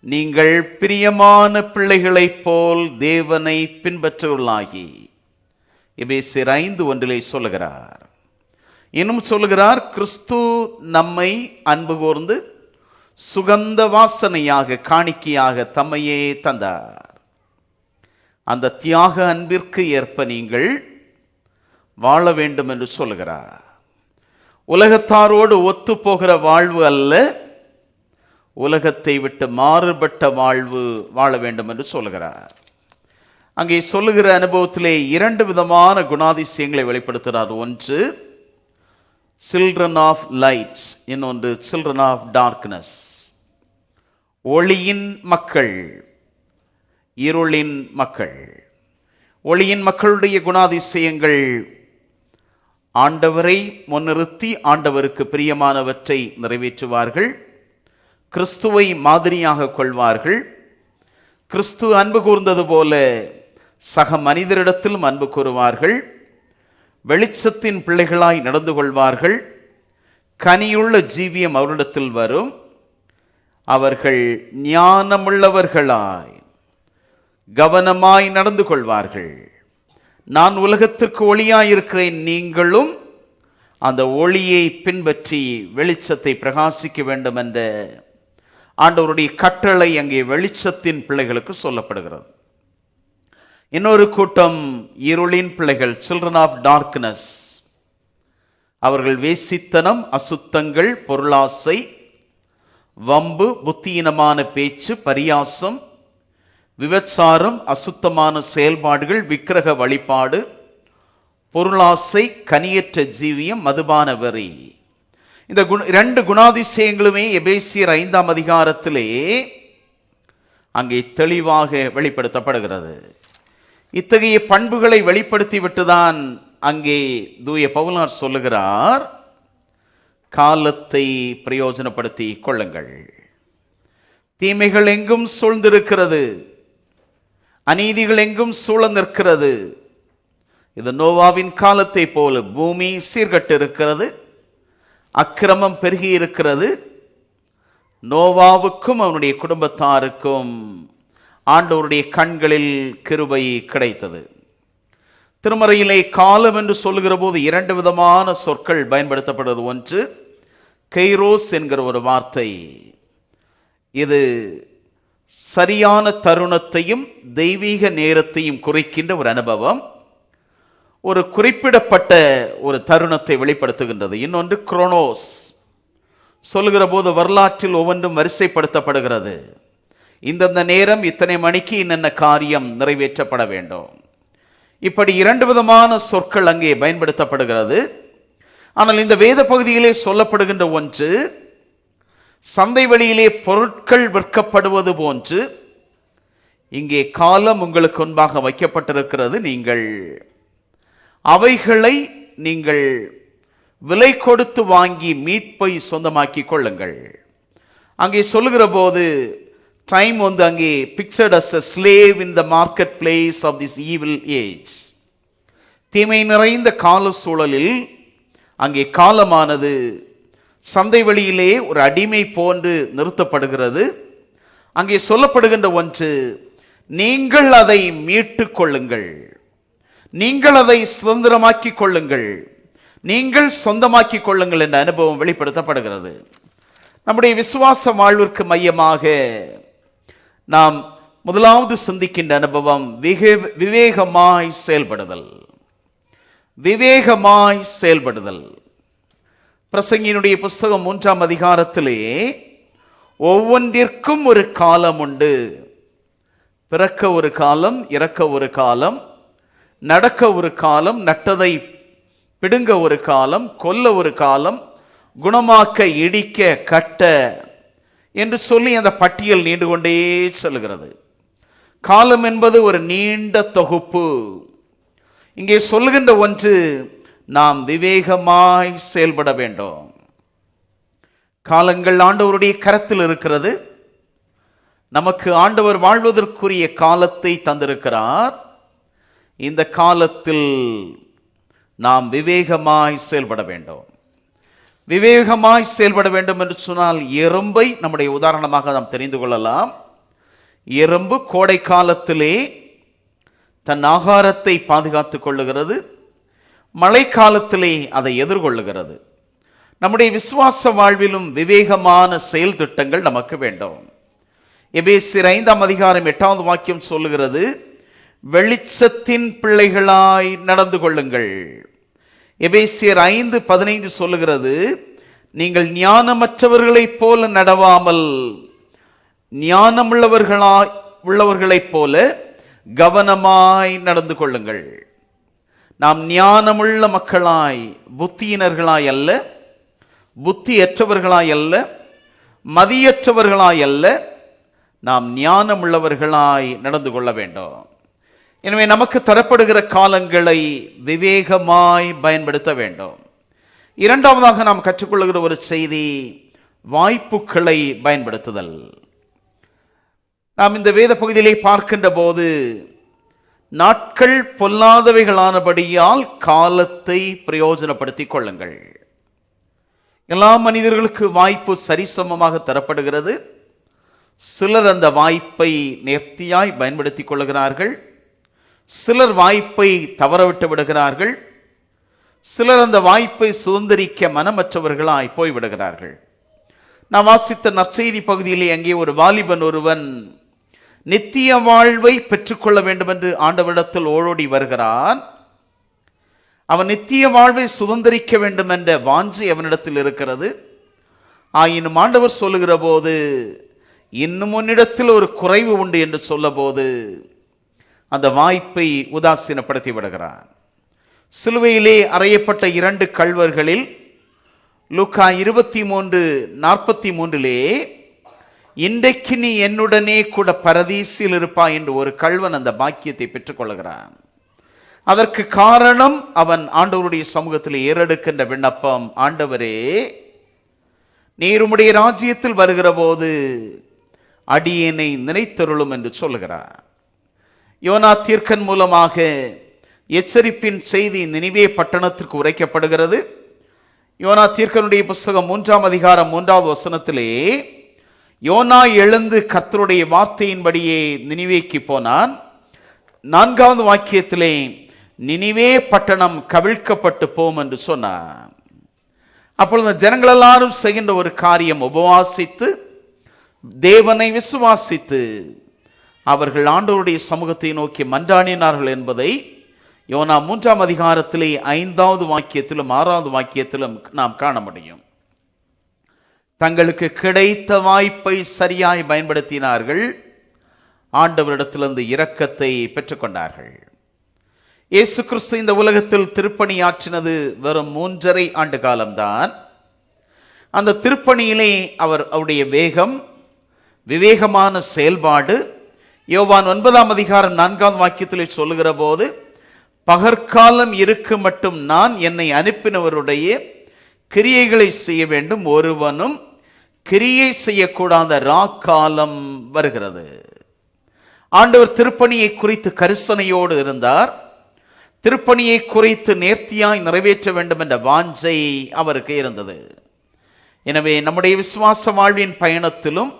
நீங்கள் பிரியமான பிள்ளைகளைப் போல் தேவனை பின்பற்றுவர்களாகி, எபேசியர் 5:1 சொல்லுகிறார். இன்னும் சொல்லுகிறார், கிறிஸ்து நம்மை அன்பு கூர்ந்து சுகந்த வாசனையாக காணிக்கையாக தம்மையே தந்தார். அந்த தியாக அன்பிற்கு ஏற்ப நீங்கள் வாழ வேண்டும் என்று சொல்லுகிறார். உலகத்தாரோடு ஒத்து போகிற வாழ்வு அல்ல, உலகத்தை விட்டு மாறுபட்ட வாழ்வு வாழ வேண்டும் என்று சொல்லுகிறார். அங்கே சொல்லுகிற அனுபவத்திலே 2 விதமான குணாதிசயங்களை வெளிப்படுத்துகிறார். ஒன்று சில்ட்ரன் ஆஃப் லைட், இன்னொன்று சில்ட்ரன் ஆஃப் டார்க்னஸ். ஒளியின் மக்கள், இருளின் மக்கள். ஒளியின் மக்களுடைய குணாதிசயங்கள் ஆண்டவரை முன்னிறுத்தி ஆண்டவருக்கு பிரியமானவற்றை நிறைவேற்றுவார்கள், கிறிஸ்துவை மாதிரியாக கொள்வார்கள், கிறிஸ்து அன்பு கூர்ந்தது போல சக மனிதரிடத்திலும் அன்பு கூறுவார்கள், வெளிச்சத்தின் பிள்ளைகளாய் நடந்து கொள்வார்கள், கனியுள்ள ஜீவியம் அவரிடத்தில் வரும், அவர்கள் ஞானமுள்ளவர்களாய் கவனமாய் நடந்து கொள்வார்கள். நான் உலகத்திற்கு ஒளியாயிருக்கிறேன், நீங்களும் அந்த ஒளியை பின்பற்றி வெளிச்சத்தை பிரகாசிக்க வேண்டும் என்ற ஆண்டவருடைய கட்டளை அங்கே வெளிச்சத்தின் பிள்ளைகளுக்கு சொல்லப்படுகிறது. இன்னொரு கூட்டம் இருளின் பிள்ளைகள், சில்ட்ரன் ஆஃப் டார்க்னஸ். அவர்கள் வேசித்தனம், அசுத்தங்கள், பொருளாசை, வம்பு, புத்தியினமான பேச்சு, பரியாசம், விபச்சாரம், அசுத்தமான செயல்பாடுகள், விக்கிரக வழிபாடு, பொருளாசை, கனியற்ற ஜீவியம், மதுபான வெறி. இந்த 2 குணாதிசயங்களுமே எபேசியர் 5ஆம் அதிகாரத்திலே அங்கே தெளிவாக வெளிப்படுத்தப்படுகிறது. இத்தகைய பண்புகளை வெளிப்படுத்திவிட்டுதான் அங்கே தூய பவுலார் சொல்லுகிறார், காலத்தை பிரயோஜனப்படுத்தி கொள்ளுங்கள். தீமைகள் எங்கும் சூழ்ந்திருக்கிறது, அநீதிகள் எங்கும் சூழ நிற்கிறது. இது நோவாவின் காலத்தை போல பூமி சீர்கட்டு இருக்கிறது, அக்கிரமம் பெருகி இருக்கிறது. நோவாவுக்கும் அவனுடைய குடும்பத்தாருக்கும் ஆண்டவருடைய கண்களில் கிருபை கிடைத்தது. திருமறையிலே காலம் என்று சொல்லுகிற போது 2 விதமான சொற்கள் பயன்படுத்தப்படுவது. ஒன்று கைரோஸ் என்கிற ஒரு வார்த்தை, இது சரியான தருணத்தையும் தெய்வீக நேரத்தையும் குறிக்கின்ற ஒரு அனுபவம், ஒரு குறிப்பிடப்பட்ட ஒரு தருணத்தை வெளிப்படுத்துகின்றது. இன்னொன்று குரோனோஸ், சொல்லுகிற போது வரலாற்றில் ஒவ்வொன்றும் வரிசைப்படுத்தப்படுகிறது. இந்தந்த நேரம் இத்தனை மணிக்கு இன்னென்ன காரியம் நிறைவேற்றப்பட வேண்டும். இப்படி 2 விதமான சொற்கள் அங்கே பயன்படுத்தப்படுகிறது. ஆனால் இந்த வேத பகுதியிலே சொல்லப்படுகின்ற ஒன்று, சந்தை வெளியிலே பொருட்கள் விற்கப்படுவது போன்று இங்கே காலம் உங்களுக்கு முன்பாக வைக்கப்பட்டிருக்கிறது. நீங்கள் அவைகளை நீங்கள் விலை கொடுத்து வாங்கி மீட்பை சொந்தமாக்கி கொள்ளுங்கள். அங்கே சொல்லுகிற போது டைம் அங்கே pictured as a slave in the marketplace of this evil age. தீமை நிறைந்த கால சூழலில் அங்கே காலமானது சந்தை வெளியிலே ஒரு அடிமை போன்று நிறுத்தப்படுகிறது. அங்கே சொல்லப்படுகின்ற ஒன்று, நீங்கள் அதை மீட்டு கொள்ளுங்கள், நீங்கள் அதை சுதந்திரமாக்கி கொள்ளுங்கள், நீங்கள் சொந்தமாக்கி கொள்ளுங்கள் என்ற அனுபவம் வெளிப்படுத்தப்படுகிறது. நம்முடைய விசுவாச வாழ்விற்கு மையமாக நாம் முதலாவது சிந்திக்கின்ற அனுபவம் விவேகமாய் செயல்படுதல். விவேகமாய் செயல்படுதல். பிரசங்கியினுடைய புஸ்தகம் 3ஆம் அதிகாரத்திலே ஒவ்வொன்றிற்கும் ஒரு காலம் உண்டு. பிறக்க ஒரு காலம், இறக்க ஒரு காலம், நடக்க ஒரு காலம், நட்டதை பிடுங்க ஒரு காலம், கொல்ல ஒரு காலம், குணமாக்க, இடிக்க, கட்ட என்று சொல்லி அந்த பட்டியல் நீண்டு கொண்டே செல்கிறது. காலம் என்பது ஒரு நீண்ட தொகுப்பு. இங்கே சொல்லுகின்ற ஒன்று, நாம் விவேகமாய் செயல்பட வேண்டும். காலங்கள் ஆண்டவருடைய கரத்தில் இருக்கிறது. நமக்கு ஆண்டவர் வாழ்வதற்குரிய காலத்தை தந்திருக்கிறார். இந்த காலத்தில் நாம் விவேகமாய் செயல்பட வேண்டும். விவேகமாய் செயல்பட வேண்டும் என்று சொன்னால் எறும்பை நம்முடைய உதாரணமாக நாம் தெரிந்து கொள்ளலாம். எறும்பு கோடை காலத்திலே தன் ஆகாரத்தை பாதுகாத்துக் கொள்ளுகிறது, மழை காலத்திலே அதை எதிர்கொள்ளுகிறது. நம்முடைய விசுவாச வாழ்விலும் விவேகமான செயல் திட்டங்கள் நமக்கு வேண்டும். எபேசியர் 5ஆம் அதிகாரம் 8வது வாக்கியம் சொல்லுகிறது, வெளிச்சத்தின் பிள்ளைகளாய் நடந்து கொள்ளுங்கள். எபேசியர் 5:15 சொல்லுகிறது, நீங்கள் ஞானமற்றவர்களைப் போல நடவாமல் ஞானமுள்ளவர்களைப் போல கவனமாய் நடந்து கொள்ளுங்கள். நாம் ஞானமுள்ள மக்களாய், புத்தியினர்களாய் அல்ல, புத்தியற்றவர்களாய் அல்ல, மதியற்றவர்களாய் அல்ல, நாம் ஞானமுள்ளவர்களாய் நடந்து கொள்ள வேண்டும். எனவே நமக்கு தரப்படுகிற காலங்களை விவேகமாய் பயன்படுத்த வேண்டும். இரண்டாவதாக நாம் கற்றுக்கொள்ளுகிற ஒரு செய்தி, வாய்ப்புகளை பயன்படுத்துதல். நாம் இந்த வேத பகுதியிலே பார்க்கின்ற போது, நாட்கள் பொல்லாதவைகளானபடியால் காலத்தை பிரயோஜனப்படுத்திக் கொள்ளுங்கள். எல்லா மனிதர்களுக்கு வாய்ப்பு சரிசமமாக தரப்படுகிறது. சிலர் அந்த வாய்ப்பை நேர்த்தியாய் பயன்படுத்திக் கொள்கிறார்கள், சிலர் வாய்ப்பை தவறவிட்டு விடுகிறார்கள், சிலர் அந்த வாய்ப்பை சுதந்திரிக்க மனமற்றவர்களாய் போய்விடுகிறார்கள். நான் வாசித்த நற்செய்தி பகுதியிலே அங்கே ஒரு வாலிபன் ஒருவன் நித்திய வாழ்வை பெற்றுக்கொள்ள வேண்டும் என்று ஆண்டவரிடத்தில் ஓடோடி வருகிறான். அவன் நித்திய வாழ்வை சுதந்திரிக்க வேண்டும் என்ற வாஞ்சை அவனிடத்தில் இருக்கிறது. ஆயினும் ஆண்டவர் சொல்லுகிற போது, இன்னும் உன்னிடத்தில் ஒரு குறைவு உண்டு என்று சொல்ல போது அந்த வாய்ப்பை உதாசீனப்படுத்தி விடுகிறான். சிலுவையிலே அறையப்பட்ட 2 கள்வர்களில் லூக்கா 23:43 இன்றைக்கு நீ என்னுடனே கூட பரதீசில் இருப்பாய் என்று ஒரு கள்வன் அந்த பாக்கியத்தை பெற்றுக்கொள்கிறான். அதற்கு காரணம், அவன் ஆண்டவருடைய சமூகத்தில் ஏறெடுக்கின்ற விண்ணப்பம், ஆண்டவரே நீர் உம்முடைய ராஜ்யத்தில் வருகிற போது அடியேனை நினைத்தருளும் என்று சொல்லுகிறார். யோனா தீர்க்கன் மூலமாக எச்சரிப்பின் செய்தி நினிவே பட்டணத்திற்கு உரைக்கப்படுகிறது. யோனா தீர்க்கனுடைய புஸ்தகம் 3ஆம் அதிகாரம் 3வது வசனத்திலே யோனா எழுந்து கர்த்தருடைய வார்த்தையின்படியே நினிவேக்கு போனான். 4வது வாக்கியத்திலே நினிவே பட்டணம் கவிழ்க்கப்பட்டு போம் என்று சொன்னார். அப்பொழுது ஜனங்கள் எல்லாரும் செய்கின்ற ஒரு காரியம், உபவாசித்து தேவனை விசுவாசித்து அவர்கள் ஆண்டவருடைய சமூகத்தை நோக்கி மன்றாடினார்கள் என்பதை யோனா 3ஆம் அதிகாரத்திலே 5வது வாக்கியத்திலும் 6வது வாக்கியத்திலும் நாம் காண முடியும். தங்களுக்கு கிடைத்த வாய்ப்பை சரியாய் பயன்படுத்தினார்கள். ஆண்டவரிடத்திலிருந்து இரக்கத்தை பெற்றுக்கொண்டார்கள். இயேசு கிறிஸ்து இந்த உலகத்தில் திருப்பணியாற்றினது வெறும் 3.5 ஆண்டு காலம்தான். அந்த திருப்பணியிலே அவருடைய வேகம், விவேகமான செயல்பாடு யோவான் 9ஆம் அதிகாரம் 4வது வாக்கியத்திலே சொல்லுகிற போது, பகற்காலம் இருக்கு மட்டும் நான் என்னை அனுப்பினவருடைய கிரியைகளை செய்ய வேண்டும், ஒருவனும் கிரியை செய்யக்கூடாத ராக்காலம் வருகிறது. ஆண்டவர் திருப்பணியை குறித்து கரிசனையோடு இருந்தார். திருப்பணியை குறித்து நேர்த்தியாய் நிறைவேற்ற வேண்டும் என்ற வாஞ்சை அவருக்கு இருந்தது. எனவே நம்முடைய விசுவாச வாழ்வின் பயணத்திலும்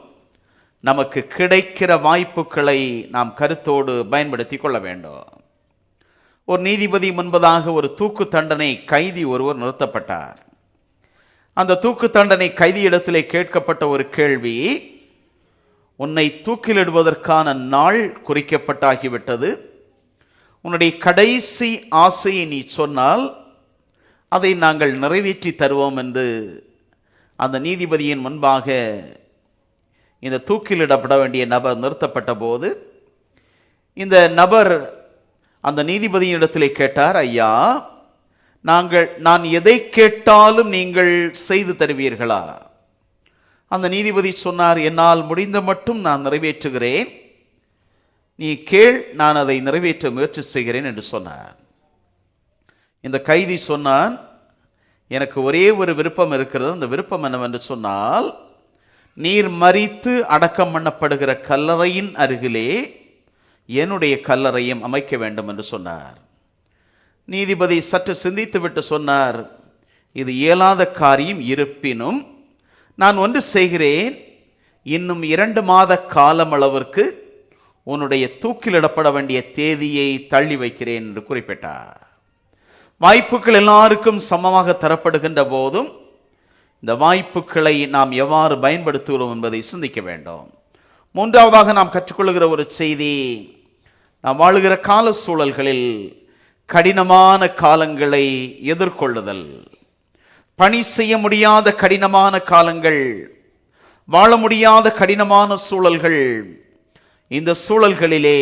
நமக்கு கிடைக்கிற வாய்ப்புகளை நாம் கருத்தோடு பயன்படுத்தி கொள்ள வேண்டும். ஒரு நீதிபதி முன்பதாக ஒரு தூக்கு தண்டனை கைதி ஒருவர் நிறுத்தப்பட்டார். அந்த தூக்கு தண்டனை கைதியிடத்திலே கேட்கப்பட்ட ஒரு கேள்வி, உன்னை தூக்கிலிடுவதற்கான நாள் குறிக்கப்பட்டாகிவிட்டது, உன்னுடைய கடைசி ஆசையை நீ சொன்னால் அதை நாங்கள் நிறைவேற்றி தருவோம் என்று அந்த நீதிபதியின் முன்பாக இந்த தூக்கிலிடப்பட வேண்டிய நபர் நிறுத்தப்பட்ட போது, இந்த நபர் அந்த நீதிபதியிடத்திலே கேட்டார், ஐயா, நான் எதை கேட்டாலும் நீங்கள் செய்து தருவீர்களா? அந்த நீதிபதி சொன்னார், என்னால் முடிந்த மட்டும் நான் நிறைவேற்றுகிறேன், நீ கேள், நான் அதை நிறைவேற்ற முயற்சி செய்கிறேன் என்று சொன்னார். இந்த கைதி சொன்னான், எனக்கு ஒரே ஒரு விருப்பம் இருக்கிறது. அந்த விருப்பம் என்னவென்று சொன்னால், நீர் மரித்து அடக்கம் பண்ணப்படுகிற கல்லறையின் அருகிலே என்னுடைய கல்லறையும் அமைக்க வேண்டும் என்று சொன்னார். நீதிபதி சற்று சிந்தித்துவிட்டு சொன்னார், இது இயலாத காரியம், இருப்பினும் நான் ஒன்று செய்கிறேன், இன்னும் 2 மாத காலம் அளவிற்கு உன்னுடைய தூக்கிலிடப்பட வேண்டிய தேதியை தள்ளி வைக்கிறேன் என்று குறிப்பிட்டார். வாய்ப்புகள் எல்லாருக்கும் சமமாக தரப்படுகின்ற போதும் இந்த வாய்ப்புகளை நாம் எவ்வாறு பயன்படுத்துகிறோம் என்பதை சிந்திக்க வேண்டும். 3வதாக நாம் கற்றுக்கொள்கிற ஒரு செய்தி, நாம் வாழுகிற கால சூழல்களில் கடினமான காலங்களை எதிர்கொள்ளுதல், பணி செய்ய முடியாத கடினமான காலங்கள், வாழ முடியாத கடினமான சூழல்கள், இந்த சூழல்களிலே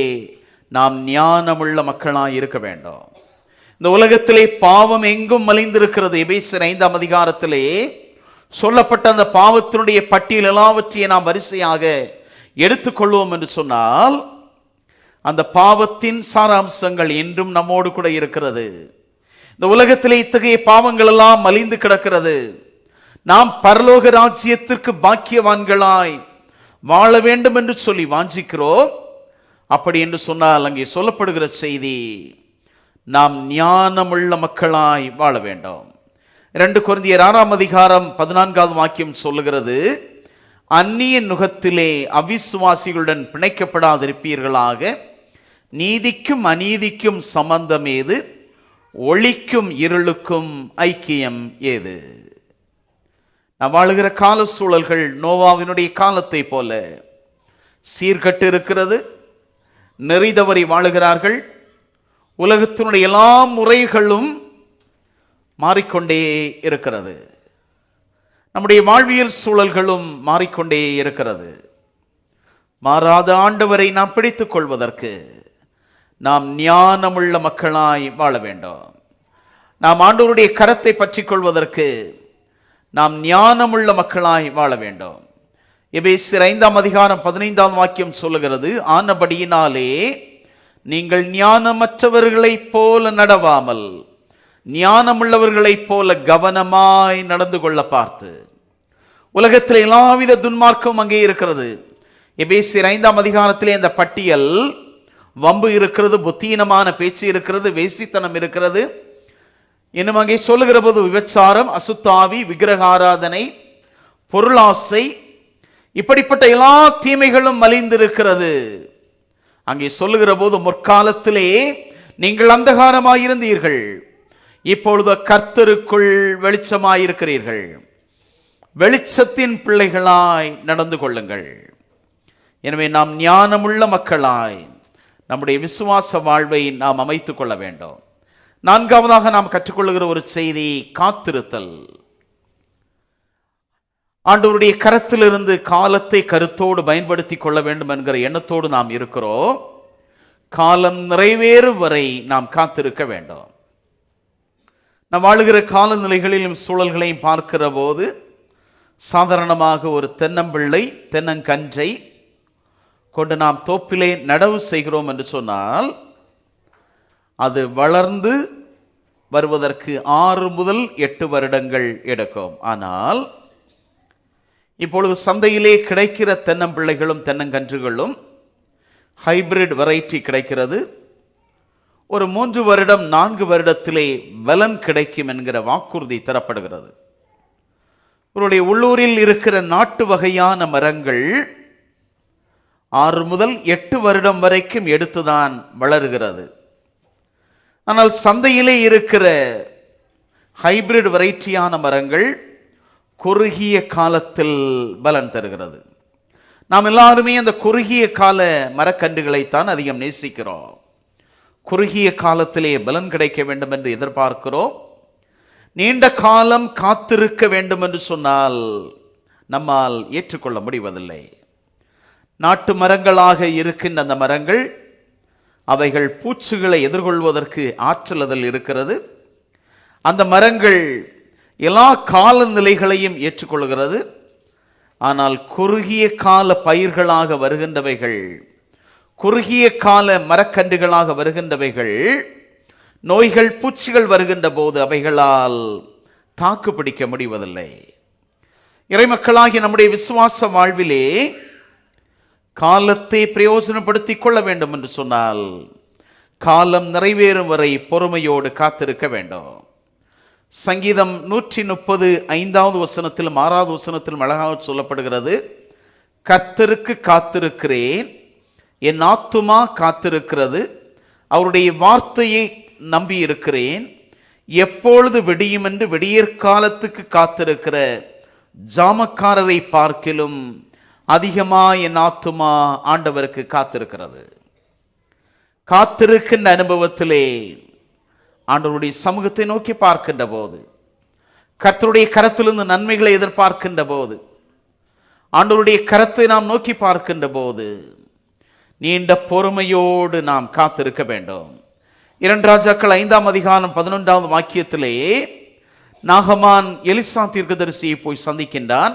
நாம் ஞானமுள்ள மக்களாய் இருக்க வேண்டும். இந்த உலகத்திலே பாவம் எங்கும் மலிந்திருக்கிறது. எபேசியர் 5ஆம் அதிகாரத்திலே சொல்லப்பட்ட அந்த பாவத்தினுடைய பட்டியல் எல்லாவற்றையும் நாம் வரிசையாக எடுத்துக்கொள்வோம் என்று சொன்னால், அந்த பாவத்தின் சாராம்சங்கள் என்றும் நம்மோடு கூட இருக்கிறது. இந்த உலகத்திலே இத்தகைய பாவங்கள் எல்லாம் மலிந்து கிடக்கிறது. நாம் பரலோக ராஜ்யத்திற்கு பாக்கியவான்களாய் வாழ வேண்டும் என்று சொல்லி வாஞ்சிக்கிறோம். அப்படி என்று சொன்னால் அங்கே சொல்லப்படுகிற செய்தி, நாம் ஞானமுள்ள மக்களாய் வாழ வேண்டும். 2 கொரிந்தியர் 6ஆம் அதிகாரம் 14வது வாக்கியம் சொல்லுகிறது, அந்நிய நுகத்திலே அவிசுவாசிகளுடன் பிணைக்கப்படாதிருப்பீர்களாக, நீதிக்கும் அநீதிக்கும் சம்பந்தம் ஏது, ஒளிக்கும் இருளுக்கும் ஐக்கியம் ஏது? நாம் வாழுகிற கால சூழல்கள் நோவாவினுடைய காலத்தை போல சீர்கட்டு இருக்கிறது. நெறிதவறி வாழுகிறார்கள். உலகத்தினுடைய எல்லா முறைகளும் மாறிக்கொண்டே இருக்கிறது. நம்முடைய வாழ்வியல் சூழல்களும் மாறிக்கொண்டே இருக்கிறது. மாறாத ஆண்டவரை நாம் பிடித்துக் கொள்வதற்கு நாம் ஞானமுள்ள மக்களாய் வாழ வேண்டும். நாம் ஆண்டவருடைய கரத்தை பற்றிக் கொள்வதற்கு நாம் ஞானமுள்ள மக்களாய் வாழ வேண்டும். எபேசியர் 5ஆம் அதிகாரம் 15ஆம் வாக்கியம் சொல்லுகிறது, ஆனபடியினாலே நீங்கள் ஞானமற்றவர்களைப் போல நடவாமல் ஞானமுள்ளவர்களைப் போல கவனமாய் நடந்து கொள்ள பார்த்து. உலகத்தில் எல்லாவித துன்மார்க்கம் அங்கே இருக்கிறது. எபேசியர் 5ஆம் அதிகாரத்திலே இந்த பட்டியல், வம்பு இருக்கிறது, புத்தீனமான பேச்சு இருக்கிறது, வேசித்தனம் இருக்கிறது, இன்னும் அங்கே சொல்லுகிற போது விபச்சாரம், அசுத்தாவி, விக்கிரகாராதனை, பொருளாசை, இப்படிப்பட்ட எல்லா தீமைகளும் மலிந்திருக்கிறது. அங்கே சொல்லுகிற போது முற்காலத்திலே நீங்கள் அந்தகாரமாயிருந்தீர்கள், இப்பொழுது கர்த்தருக்குள் வெளிச்சமாயிருக்கிறீர்கள், வெளிச்சத்தின் பிள்ளைகளாய் நடந்து கொள்ளுங்கள். எனவே நாம் ஞானமுள்ள மக்களாய் நம்முடைய விசுவாச வாழ்வை நாம் அமைத்துக் கொள்ள வேண்டும். நான்காவதாக நாம் கற்றுக்கொள்ளுகிற ஒரு செய்தி காத்திருத்தல். ஆண்டவருடைய கரத்திலிருந்து காலத்தை கருத்தோடு பயன்படுத்தி கொள்ள வேண்டும் என்கிற எண்ணத்தோடு நாம் இருக்கிறோம். காலம் நிறைவேறும் வரை நாம் காத்திருக்க வேண்டும். நாம் வாழுகிற காலநிலைகளிலும் சூழல்களையும் பார்க்கிற போது சாதாரணமாக ஒரு தென்னம்பிள்ளை, தென்னங்கன்றை கொண்டு நாம் தோப்பிலே நடவு செய்கிறோம் என்று சொன்னால் அது வளர்ந்து வருவதற்கு 6 முதல் 8 வருடங்கள் எடுக்கும். ஆனால் இப்பொழுது சந்தையிலே கிடைக்கிற தென்னம்பிள்ளைகளும் தென்னங்கன்றுகளும் ஹைபிரிட் வெரைட்டி கிடைக்கிறது. ஒரு 3 வருடம் 4 வருடத்திலே பலன் கிடைக்கும் என்கிற வாக்குறுதி தரப்படுகிறது. இவருடைய உள்ளூரில் இருக்கிற நாட்டு வகையான மரங்கள் 6 முதல் 8 வருடம் வரைக்கும் எடுத்துதான் வளருகிறது. ஆனால் சந்தையிலே இருக்கிற ஹைபிரிட் வெரைட்டியான மரங்கள் குறுகிய காலத்தில் பலன் தருகிறது. நாம் எல்லாருமே அந்த குறுகிய கால மரக்கன்றுகளைத்தான் அதிகம் நேசிக்கிறோம். குறுகிய காலத்திலே பலன் கிடைக்க வேண்டும் என்று எதிர்பார்க்கிறோம். நீண்ட காலம் காத்திருக்க வேண்டும் என்று சொன்னால் நம்மால் ஏற்றுக்கொள்ள முடிவதில்லை. நாட்டு மரங்களாக இருக்கின்ற அந்த மரங்கள் அவைகள் பூச்சிகளை எதிர்கொள்வதற்கு ஆற்றல் அதில் இருக்கிறது. அந்த மரங்கள் எல்லா காலநிலைகளையும் ஏற்றுக்கொள்கிறது. ஆனால் குறுகிய கால பயிர்களாக வருகின்றவைகள், குறுகிய கால மரக்கன்றுகளாக வருகின்றவைகள் நோய்கள், பூச்சிகள் வருகின்ற போது அவைகளால் தாக்கு பிடிக்க முடிவதில்லை. இறைமக்களாகி நம்முடைய விசுவாச வாழ்விலே காலத்தை பிரயோஜனப்படுத்திக் கொள்ள வேண்டும் என்று சொன்னால் காலம் நிறைவேறும் வரை பொறுமையோடு காத்திருக்க வேண்டும். சங்கீதம் 130 வசனத்திலும் 6வது வசனத்திலும் அழகாக சொல்லப்படுகிறது, கர்த்தருக்கு காத்திருக்கிறேன், என் ஆத்துமா காத்திருக்கிறது, அவருடைய வார்த்தையை நம்பி இருக்கிறேன், எப்பொழுது விடியும் என்று விடியற்காலத்துக்கு காத்திருக்கிற ஜாமக்காரரை பார்க்கிலும் அதிகமாக என் ஆத்துமா ஆண்டவருக்கு காத்திருக்கிறது. காத்திருக்கின்ற அனுபவத்திலே ஆண்டவருடைய சமூகத்தை நோக்கி பார்க்கின்ற போது, கர்த்தருடைய கரத்திலிருந்து நன்மைகளை எதிர்பார்க்கின்ற போது, ஆண்டவருடைய கரத்தை நாம் நோக்கி பார்க்கின்ற போது நீண்ட பொறுமையோடு நாம் காத்திருக்க வேண்டும். 2 ராஜாக்கள் 5ஆம் அதிகாரம் 11வது வாக்கியத்திலே நாகமான் எலிசா தீர்க்கதரிசியை போய் சந்திக்கின்றான்.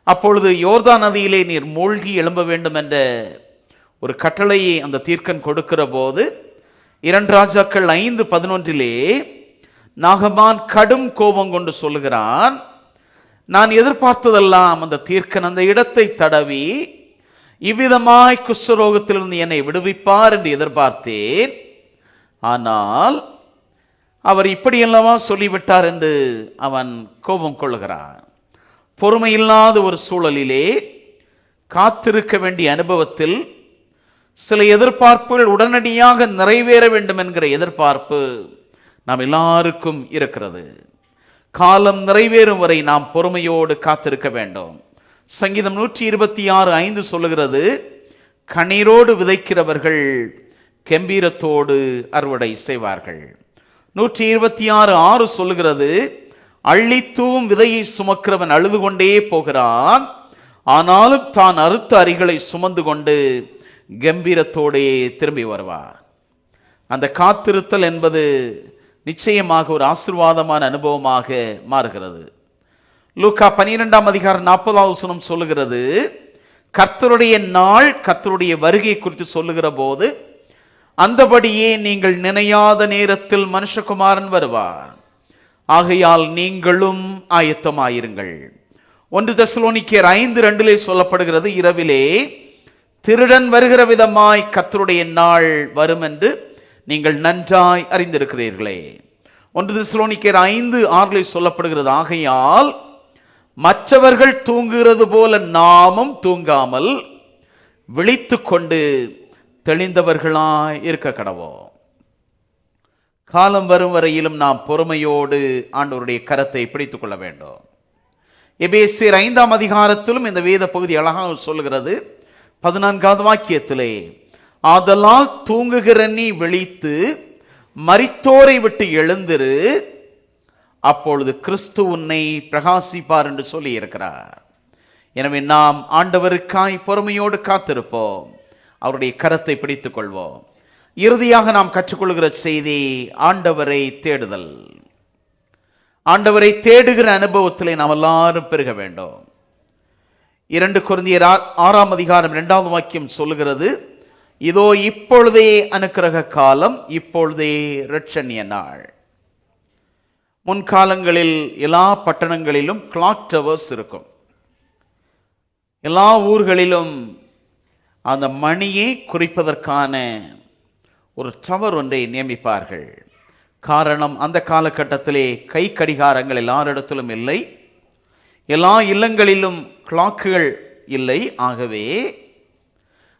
அப்பொழுது யோர்தான் நதியிலே நீர் மூழ்கி எழும்ப வேண்டும் என்ற ஒரு கட்டளையை அந்த தீர்க்கன் கொடுக்கிற போது 2 ராஜாக்கள் 5:11 நாகமான் கடும் கோபம் கொண்டு சொல்லுகிறான், நான் எதிர்பார்த்ததெல்லாம் அந்த தீர்க்கன் அந்த இடத்தை தடவி இவ்விதமாய் குஷ்டரோகத்திலிருந்து என்னை விடுவிப்பார் என்று எதிர்பார்த்தேன். ஆனால் அவர் இப்படியெல்லாமா சொல்லிவிட்டார் என்று அவன் கோபம் கொள்ளுகிறான். பொறுமையில்லாத ஒரு சூழலிலே காத்திருக்க வேண்டிய அனுபவத்தில் சில எதிர்பார்ப்புகள் உடனடியாக நிறைவேற வேண்டும் என்கிற எதிர்பார்ப்பு நாம் எல்லாருக்கும் இருக்கிறது. காலம் நிறைவேறும் வரை நாம் பொறுமையோடு காத்திருக்க வேண்டும். சங்கீதம் 126:5 சொல்லுகிறது, கண்ணீரோடு விதைக்கிறவர்கள் கம்பீரத்தோடு அறுவடை செய்வார்கள். 126:6 சொல்லுகிறது, அள்ளித்தூவும் விதையை சுமக்கிறவன் அழுது கொண்டே போகிறான், ஆனாலும் தான் அறுத்த அரிகளை சுமந்து கொண்டு கம்பீரத்தோடே திரும்பி வருவார். அந்த காத்திருத்தல் என்பது நிச்சயமாக ஒரு ஆசீர்வாதமான அனுபவமாக மாறுகிறது. லூக்கா 12ஆம் அதிகாரம் 40வது வசனம் சொல்லுகிறது, கர்த்தருடைய நாள், கர்த்தருடைய வருகை குறித்து சொல்லுகிற போது, அந்தபடியே நீங்கள் நினையாத நேரத்தில் மனுஷகுமாரன் வருவார், ஆகையால் நீங்களும் ஆயத்தமாயிருங்கள். 1 தெசலோனிக்கேயர் 5:2 சொல்லப்படுகிறது, இரவிலே திருடன் வருகிற விதமாய் கர்த்தருடைய நாள் வரும் என்று நீங்கள் நன்றாய் அறிந்திருக்கிறீர்களே. 1 தெசலோனிக்கேயர் 5:6 சொல்லப்படுகிறது, ஆகையால் மற்றவர்கள் தூங்குகிறது போல நாமும் தூங்காமல் விழித்துக் கொண்டு தெளிந்தவர்களாய் இருக்க கடவோம். காலம் வரும் வரையிலும் நாம் பொறுமையோடு ஆண்டவருடைய கரத்தை பிடித்துக் கொள்ள வேண்டும். எபேசியர் 5ஆம் அதிகாரத்திலும் இந்த வேத பகுதி அழகாக சொல்லுகிறது. 14வது வாக்கியத்திலே, ஆதலால் தூங்குகிற நீ விழித்து மரித்தோரை விட்டு எழுந்திரு, அப்பொழுது கிறிஸ்து உன்னை பிரகாசிப்பார் என்று சொல்லி இருக்கிறார். எனவே நாம் ஆண்டவருக்காய் பொறுமையோடு காத்திருப்போம், அவருடைய கரத்தை பிடித்துக் கொள்வோம். இறுதியாக நாம் கற்றுக்கொள்கிற செய்தி ஆண்டவரை தேடுதல். ஆண்டவரை தேடுகிற அனுபவத்திலே நாம் எல்லாரும் பெருக வேண்டும். 2 கொரிந்தியர் 6ஆம் அதிகாரம் 2வது வாக்கியம் சொல்லுகிறது, இதோ இப்பொழுதே அனுக்கிரக காலம், இப்பொழுதே இரட்சணிய நாள். முன்காலங்களில் எல்லா பட்டணங்களிலும் கிளாக் டவர்ஸ் இருக்கும். எல்லா ஊர்களிலும் அந்த மணியை குறிப்பதற்கான ஒரு டவர் ஒன்றை நியமிப்பார்கள். காரணம், அந்த காலகட்டத்திலே கை கடிகாரங்கள் எல்லாரிடத்திலும் இல்லை, எல்லா இல்லங்களிலும் கிளாக்குகள் இல்லை. ஆகவே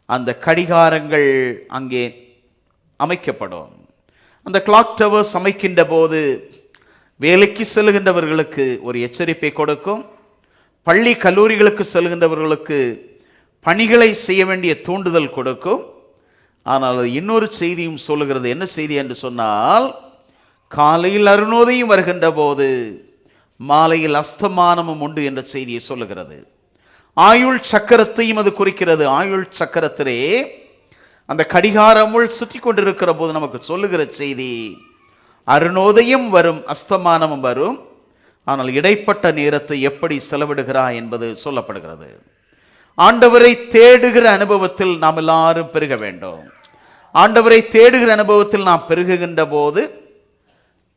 அந்த கடிகாரங்கள் அங்கே அமைக்கப்படும். அந்த கிளாக் டவர்ஸ் அமைக்கின்ற போது வேலைக்கு செல்கின்றவர்களுக்கு ஒரு எச்சரிப்பை கொடுக்கும், பள்ளி கல்லூரிகளுக்கு செல்கின்றவர்களுக்கு பணிகளை செய்ய வேண்டிய தூண்டுதல் கொடுக்கும். ஆனால் அது இன்னொரு செய்தியும் சொல்லுகிறது. என்ன செய்தி என்று சொன்னால், காலையில் அருணோதயம் வருகின்ற போது மாலையில் அஸ்தமானமும் உண்டு என்ற செய்தியை சொல்லுகிறது. ஆயுள் சக்கரத்தையும் அது குறிக்கிறது. ஆயுள் சக்கரத்திலே அந்த கடிகாரமுள் சுற்றி கொண்டிருக்கிற போது நமக்கு சொல்லுகிற செய்தி, அருணோதயம் வரும், அஸ்தமானமும் வரும், ஆனால் இடைப்பட்ட நேரத்தை எப்படி செலவிடுகிறாய் என்பது சொல்லப்படுகிறது. ஆண்டவரை தேடுகிற அனுபவத்தில் நாம் எல்லாரும் பெருக வேண்டும். ஆண்டவரை தேடுகிற அனுபவத்தில் நாம் பெருகுகின்ற போது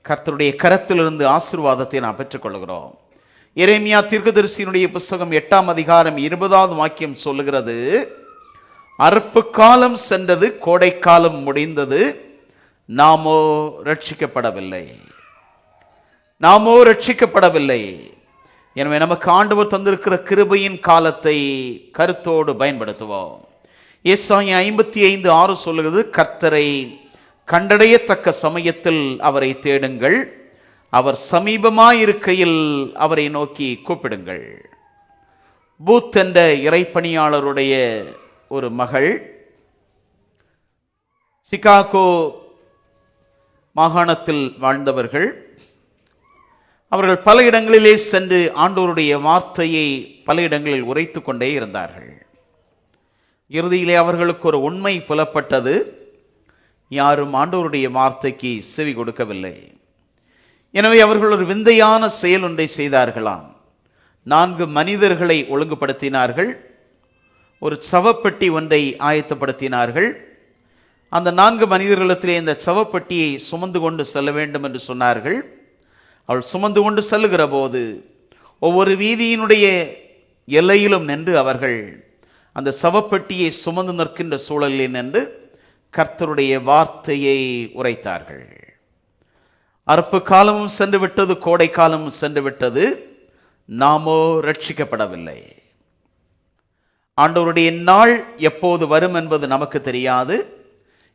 கர்த்தருடைய கரத்திலிருந்து ஆசீர்வாதத்தை நாம் பெற்றுக்கொள்கிறோம். எரேமியா தீர்க்கதரிசியினுடைய புத்தகம் 8ஆம் அதிகாரம் 20வது வாக்கியம் சொல்லுகிறது, அறுப்பு காலம் சென்றது, கோடைக்காலம் முடிந்தது, நாமோ ரட்சிக்கப்படவில்லை. நாமோ ரட்சிக்கப்படவில்லை. எனவே நமக்கு ஆண்டவர் தந்திருக்கிற கிருபையின் காலத்தை கருத்தோடு பயன்படுத்துவோம். ஏசாயா 55:6 சொல்லுகிறது, கர்த்தரை கண்டடையத்தக்க சமயத்தில் அவரை தேடுங்கள், அவர் சமீபமாயிருக்கையில் அவரை நோக்கி கூப்பிடுங்கள். பூத் என்ற இறைப்பணியாளருடைய ஒரு மகள் சிகாகோ மாகாணத்தில் வாழ்ந்தவர்கள். அவர்கள் பல இடங்களிலே சென்று ஆண்டவருடைய வார்த்தையை பல இடங்களில் உரைத்து கொண்டே இருந்தார்கள். இறுதியிலே அவர்களுக்கு ஒரு உண்மை புலப்பட்டது, யாரும் ஆண்டவருடைய வார்த்தைக்கு செவி கொடுக்கவில்லை. எனவே அவர்கள் ஒரு விந்தையான செயல் ஒன்றை செய்தார்களாம். 4 மனிதர்களை ஒழுங்குபடுத்தினார்கள், ஒரு சவப்பெட்டி ஒன்றை ஆயத்தப்படுத்தினார்கள். அந்த 4 மனிதர்களிடத்திலே இந்த சவப்பெட்டியை சுமந்து கொண்டு செல்ல வேண்டும் என்று சொன்னார்கள். அவள் சுமந்து கொண்டு செல்லுகிற போது ஒவ்வொரு வீதியினுடைய எல்லையிலும் நின்று அவர்கள் அந்த சவப்பெட்டியை சுமந்து நிற்கின்ற சூழலில் நின்று கர்த்தருடைய வார்த்தையை உரைத்தார்கள். அறுப்பு காலமும் சென்று விட்டது, கோடை காலமும் சென்று விட்டது, நாமோ ரட்சிக்கப்படவில்லை. ஆண்டவருடைய நாள் எப்போது வரும் என்பது நமக்கு தெரியாது.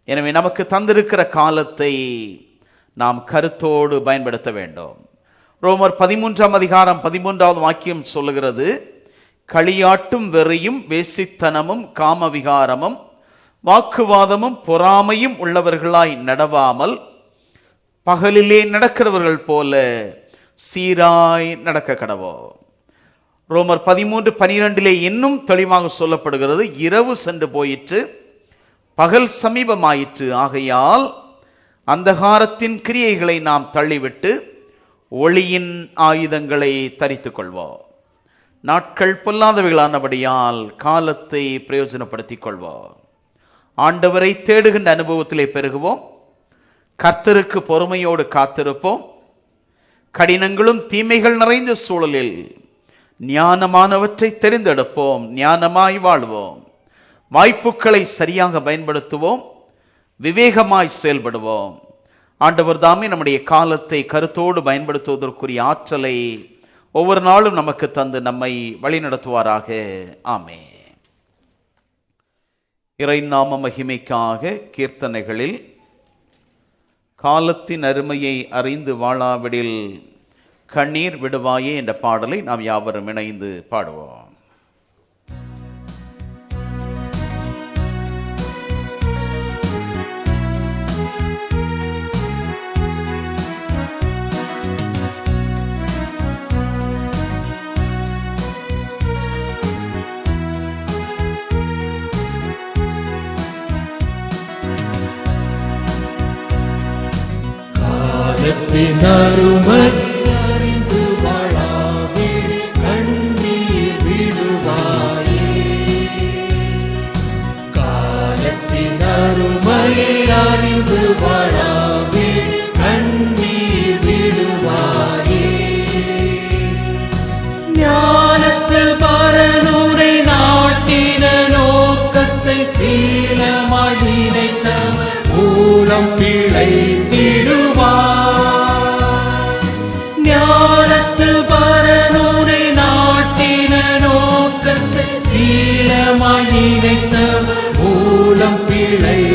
எனவே நமக்கு தந்திருக்கிற காலத்தை நாம் கருத்தோடு பயன்படுத்த வேண்டும். ரோமர் 13ஆம் அதிகாரம் 13வது வாக்கியம் சொல்லுகிறது, களியாட்டும் வெறியும் வேசித்தனமும் காமவிகாரமும் வாக்குவாதமும் பொறாமையும் உள்ளவர்களாய் நடவாமல் பகலிலே நடக்கிறவர்கள் போல சீராய் நடக்க கடவோம். ரோமர் 13:12 இன்னும் தெளிவாக சொல்லப்படுகிறது, இரவு சென்று போயிற்று, பகல் சமீபமாயிற்று, ஆகையால் அந்தகாரத்தின் கிரியைகளை நாம் தள்ளிவிட்டு ஒளியின் ஆயுதங்களை தரித்துக் கொள்வோம். நாட்கள் பொல்லாதவைகளானபடியால் காலத்தை பிரயோஜனப்படுத்திக் கொள்வோம். ஆண்டவரை தேடுகின்ற அனுபவத்திலே பெருகுவோம். கர்த்தருக்கு பொறுமையோடு காத்திருப்போம். கடினங்களும் தீமைகள் நிறைந்த சூழலில் ஞானமானவற்றை தெரிந்தெடுப்போம். ஞானமாய் வாழ்வோம். வாய்ப்புகளை சரியாக பயன்படுத்துவோம். விவேகமாய் செயல்படுவோம். ஆண்டவர் தாமே நம்முடைய காலத்தை கருத்தோடு பயன்படுத்துவதற்குரிய ஆற்றலை ஒவ்வொரு நாளும் நமக்கு தந்து நம்மை வழிநடத்துவாராக. ஆமென். இறை நாம மகிமைக்காக கீர்த்தனைகளில் காலத்தின் அருமையை அறிந்து வாழாவிடில் கண்ணீர் விடுவாயே என்ற பாடலை நாம் யாவரும் இணைந்து பாடுவோம். காலத்தின் அருமை அறிந்து வாழாவிடில் கண்ணீர் விடுவாயே. காலத்தின் அருமையை அறிந்து வாழாவிடில் கண்ணீர் விடுவாயே. ஞானத்தில் பரனுரை நாட்டின நோக்கத்தை சீலமாய் நினைத்தவர் மூலம் பிழைத்திடுவார். ஞானத்தில் பரனுரை நாட்டின நோக்கத்தை சீலமாய் நினைத்தவர் மூலம் பிழைத்திடுவார்.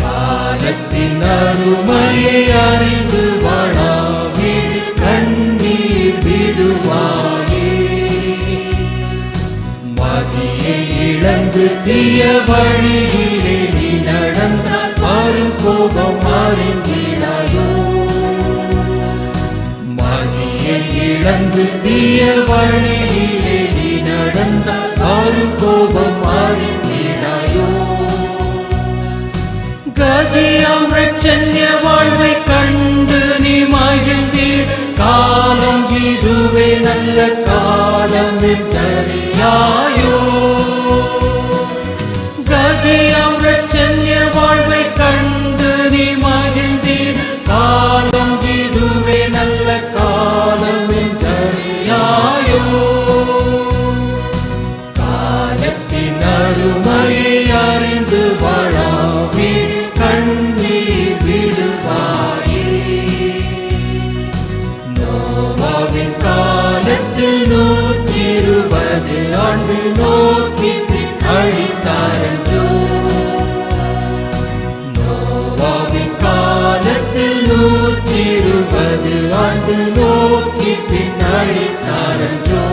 காலத்தின் அருமையை அறிந்து வாழாவிடில் கண்ணீர் விடுவாயே. மதியை இழந்து தீய வழியிலே நீ நடந்தால் வரும் கோபம் அறிந்திடாயோ. மதியை இழந்து தீய வழியிலே நீ நடந்தால் வரும் கோபம் அறிந்திடாயோ. கதியாம் இரட்சண்ய வாழ்வை கண்டு நீ மகிழ்ந்திட காலம் இதுவே நல்ல காலம் என்றறியாயோ. கதியாம் இரட்சண்ய வாழ்வை கண்டு நீ மகிழ்ந்திட காலம் இதுவே நல்ல காலம் என்றறியாயோ. காலத்தின் அருமையை அறிந்து வாழாவிடில் கண்ணீர் விடுவாயே. நோவாவின் காலத்தில் 120 ஆண்டு நோக்கி அழித்தாரன்றோ. நோவாவின் காலத்தில் 120 ஆண்டு நோக்கி பின் அழித்தாரன்றோ.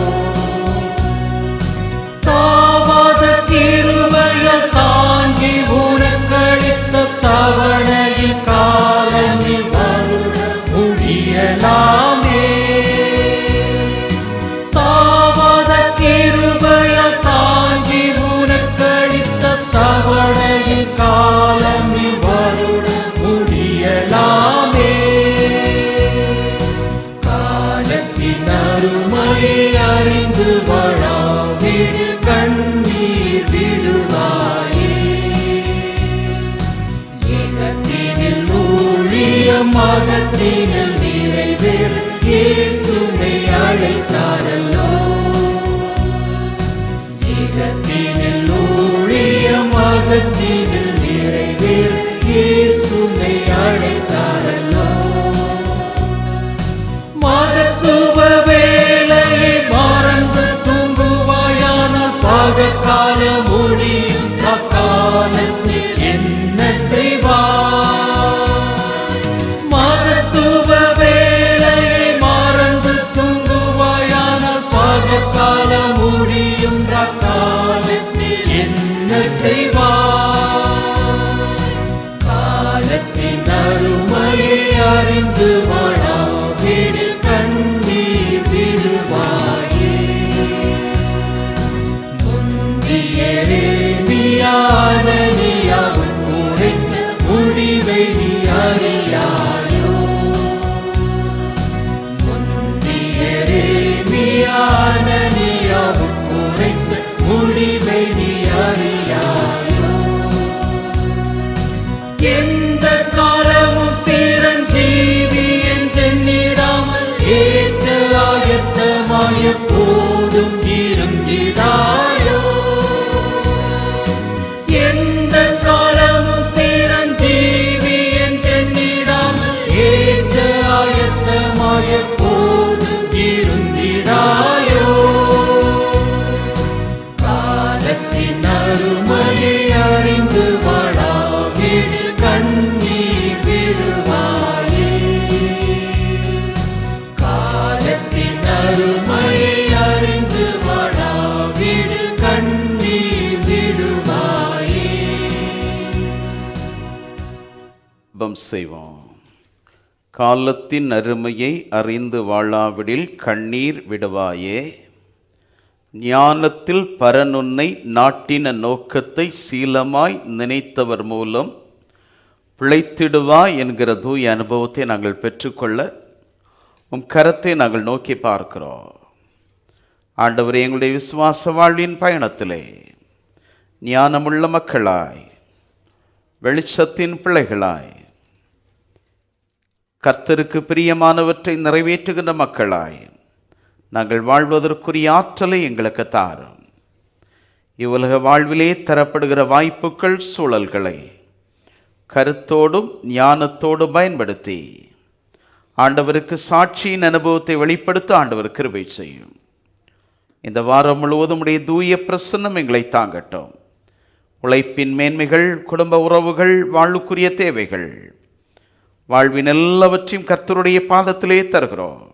தாவாத கிருபையால் தாங்கி உனக்களித்த தவணையின் காலனில் வருட முடியலாமே. தாவாத கிருபையால் தாங்கி உனக்களித்த தவணையின் காலனில் வருட முடியலாமே. காலத்தின் அருமையை அறிந்து வாழாவிடில் கண்ணீர் விடுவாயே. ஏகத்தினில் ஊழியம் அகத்தினில் நிறைவேற இயேசுவை அழைத்தாரல்லோ. ஏகத்தினில் ஊழியம் அகத்தினில் நிறைவேற இயேசுவை அழைத்தாரல்லோ. மகத்துவ வேலையை மறந்து தூங்குவாயானால் பகற்கால முடியும் அக்காலத்தில் என்ன செய்வார்? மகத்துவ வேலையை மறந்து தூங்குவாயானால் பகற்கால முடியும் அக்காலத்தில் என்ன செய்வார்? காலத்தின் அருமையை அறிந்து வாழாவிடில் கண்ணீர் விடுவாயே. முந்திய எரேமியாவும் உரைத்த முடிவை நீ அறியாயோ. முந்திய எரேமியாவும் ஜெபம் செய்வோம். காலத்தின் அருமையை அறிந்து வாழாவிடில் கண்ணீர் விடுவாயே. ஞானத்தில் பரனுன்னை நாட்டின நோக்கத்தை சீலமாய் நினைத்தவர் மூலம் பிழைத்திடுவா என்கிற தூய அனுபவத்தை நாங்கள் பெற்றுக்கொள்ள உம் கரத்தை நாங்கள் நோக்கி பார்க்கிறோம். ஆண்டவரே, எங்களுடைய விசுவாச வாழ்வின் பயணத்திலே ஞானமுள்ள மக்களாய், வெளிச்சத்தின் பிள்ளைகளாய், கர்த்தருக்கு பிரியமானவற்றை நிறைவேற்றுகின்ற மக்களாய் நாங்கள் வாழ்வதற்குரிய ஆற்றலை எங்களுக்கு தாரும். இவ்வுலக வாழ்விலே தரப்படுகிற வாய்ப்புகள், சூழல்களை கருத்தோடும் ஞானத்தோடும் பயன்படுத்தி ஆண்டவருக்கு சாட்சியின் அனுபவத்தை வெளிப்படுத்த ஆண்டவர் கிருபை செய்யும். இந்த வாரம் முழுவதும் உடைய தூய பிரசன்னம் எங்களை தாங்கட்டும். உழைப்பின் மேன்மைகள், குடும்ப உறவுகள், வாழ்வுக்குரிய தேவைகள், வாழ்வின் எல்லாவற்றையும் கர்த்தருடைய பாதத்திலே தருகிறோம்.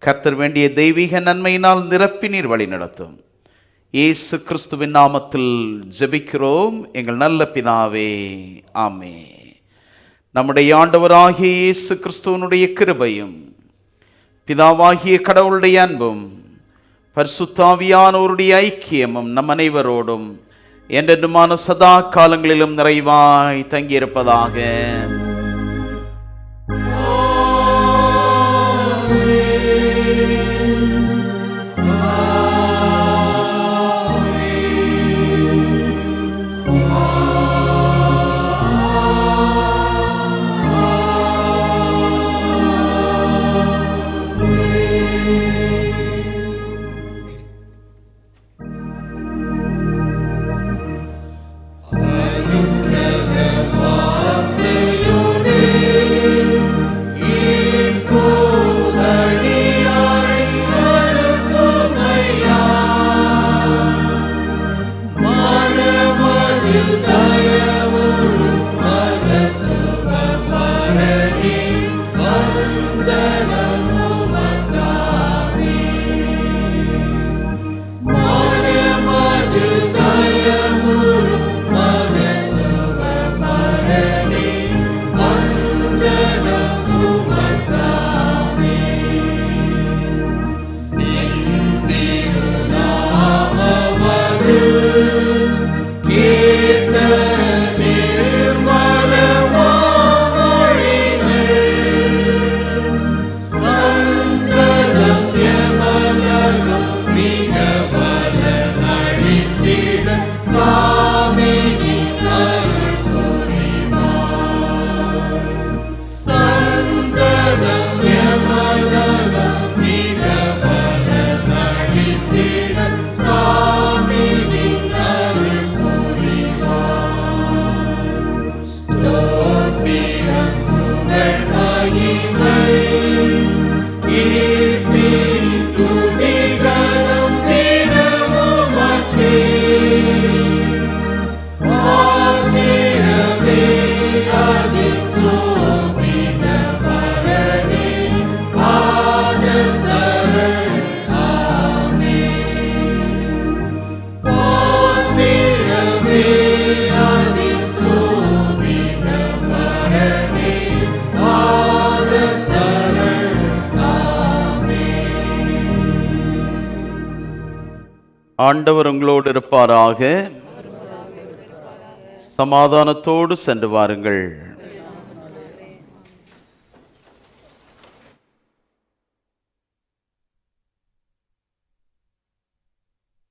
கர்த்தர் வேண்டிய தெய்வீக நன்மையினால் நிரப்பி நீர் வழி நடத்தும். இயேசு கிறிஸ்துவின் நாமத்தில் ஜெபிக்கிறோம் எங்கள் நல்ல பிதாவே, ஆமென். நம்முடைய ஆண்டவராகிய இயேசு கிறிஸ்துவனுடைய கிருபையும் பிதாவாகிய கடவுளுடைய அன்பும் பரிசுத்தாவியானோருடைய ஐக்கியமும் நம் அனைவரோடும் என்றென்றுமான சதா காலங்களிலும் நிறைவாய் தங்கியிருப்பதாக. ஆண்டவர் உங்களோடு இருப்பாராக. சமாதானத்தோடு சென்று வாருங்கள்.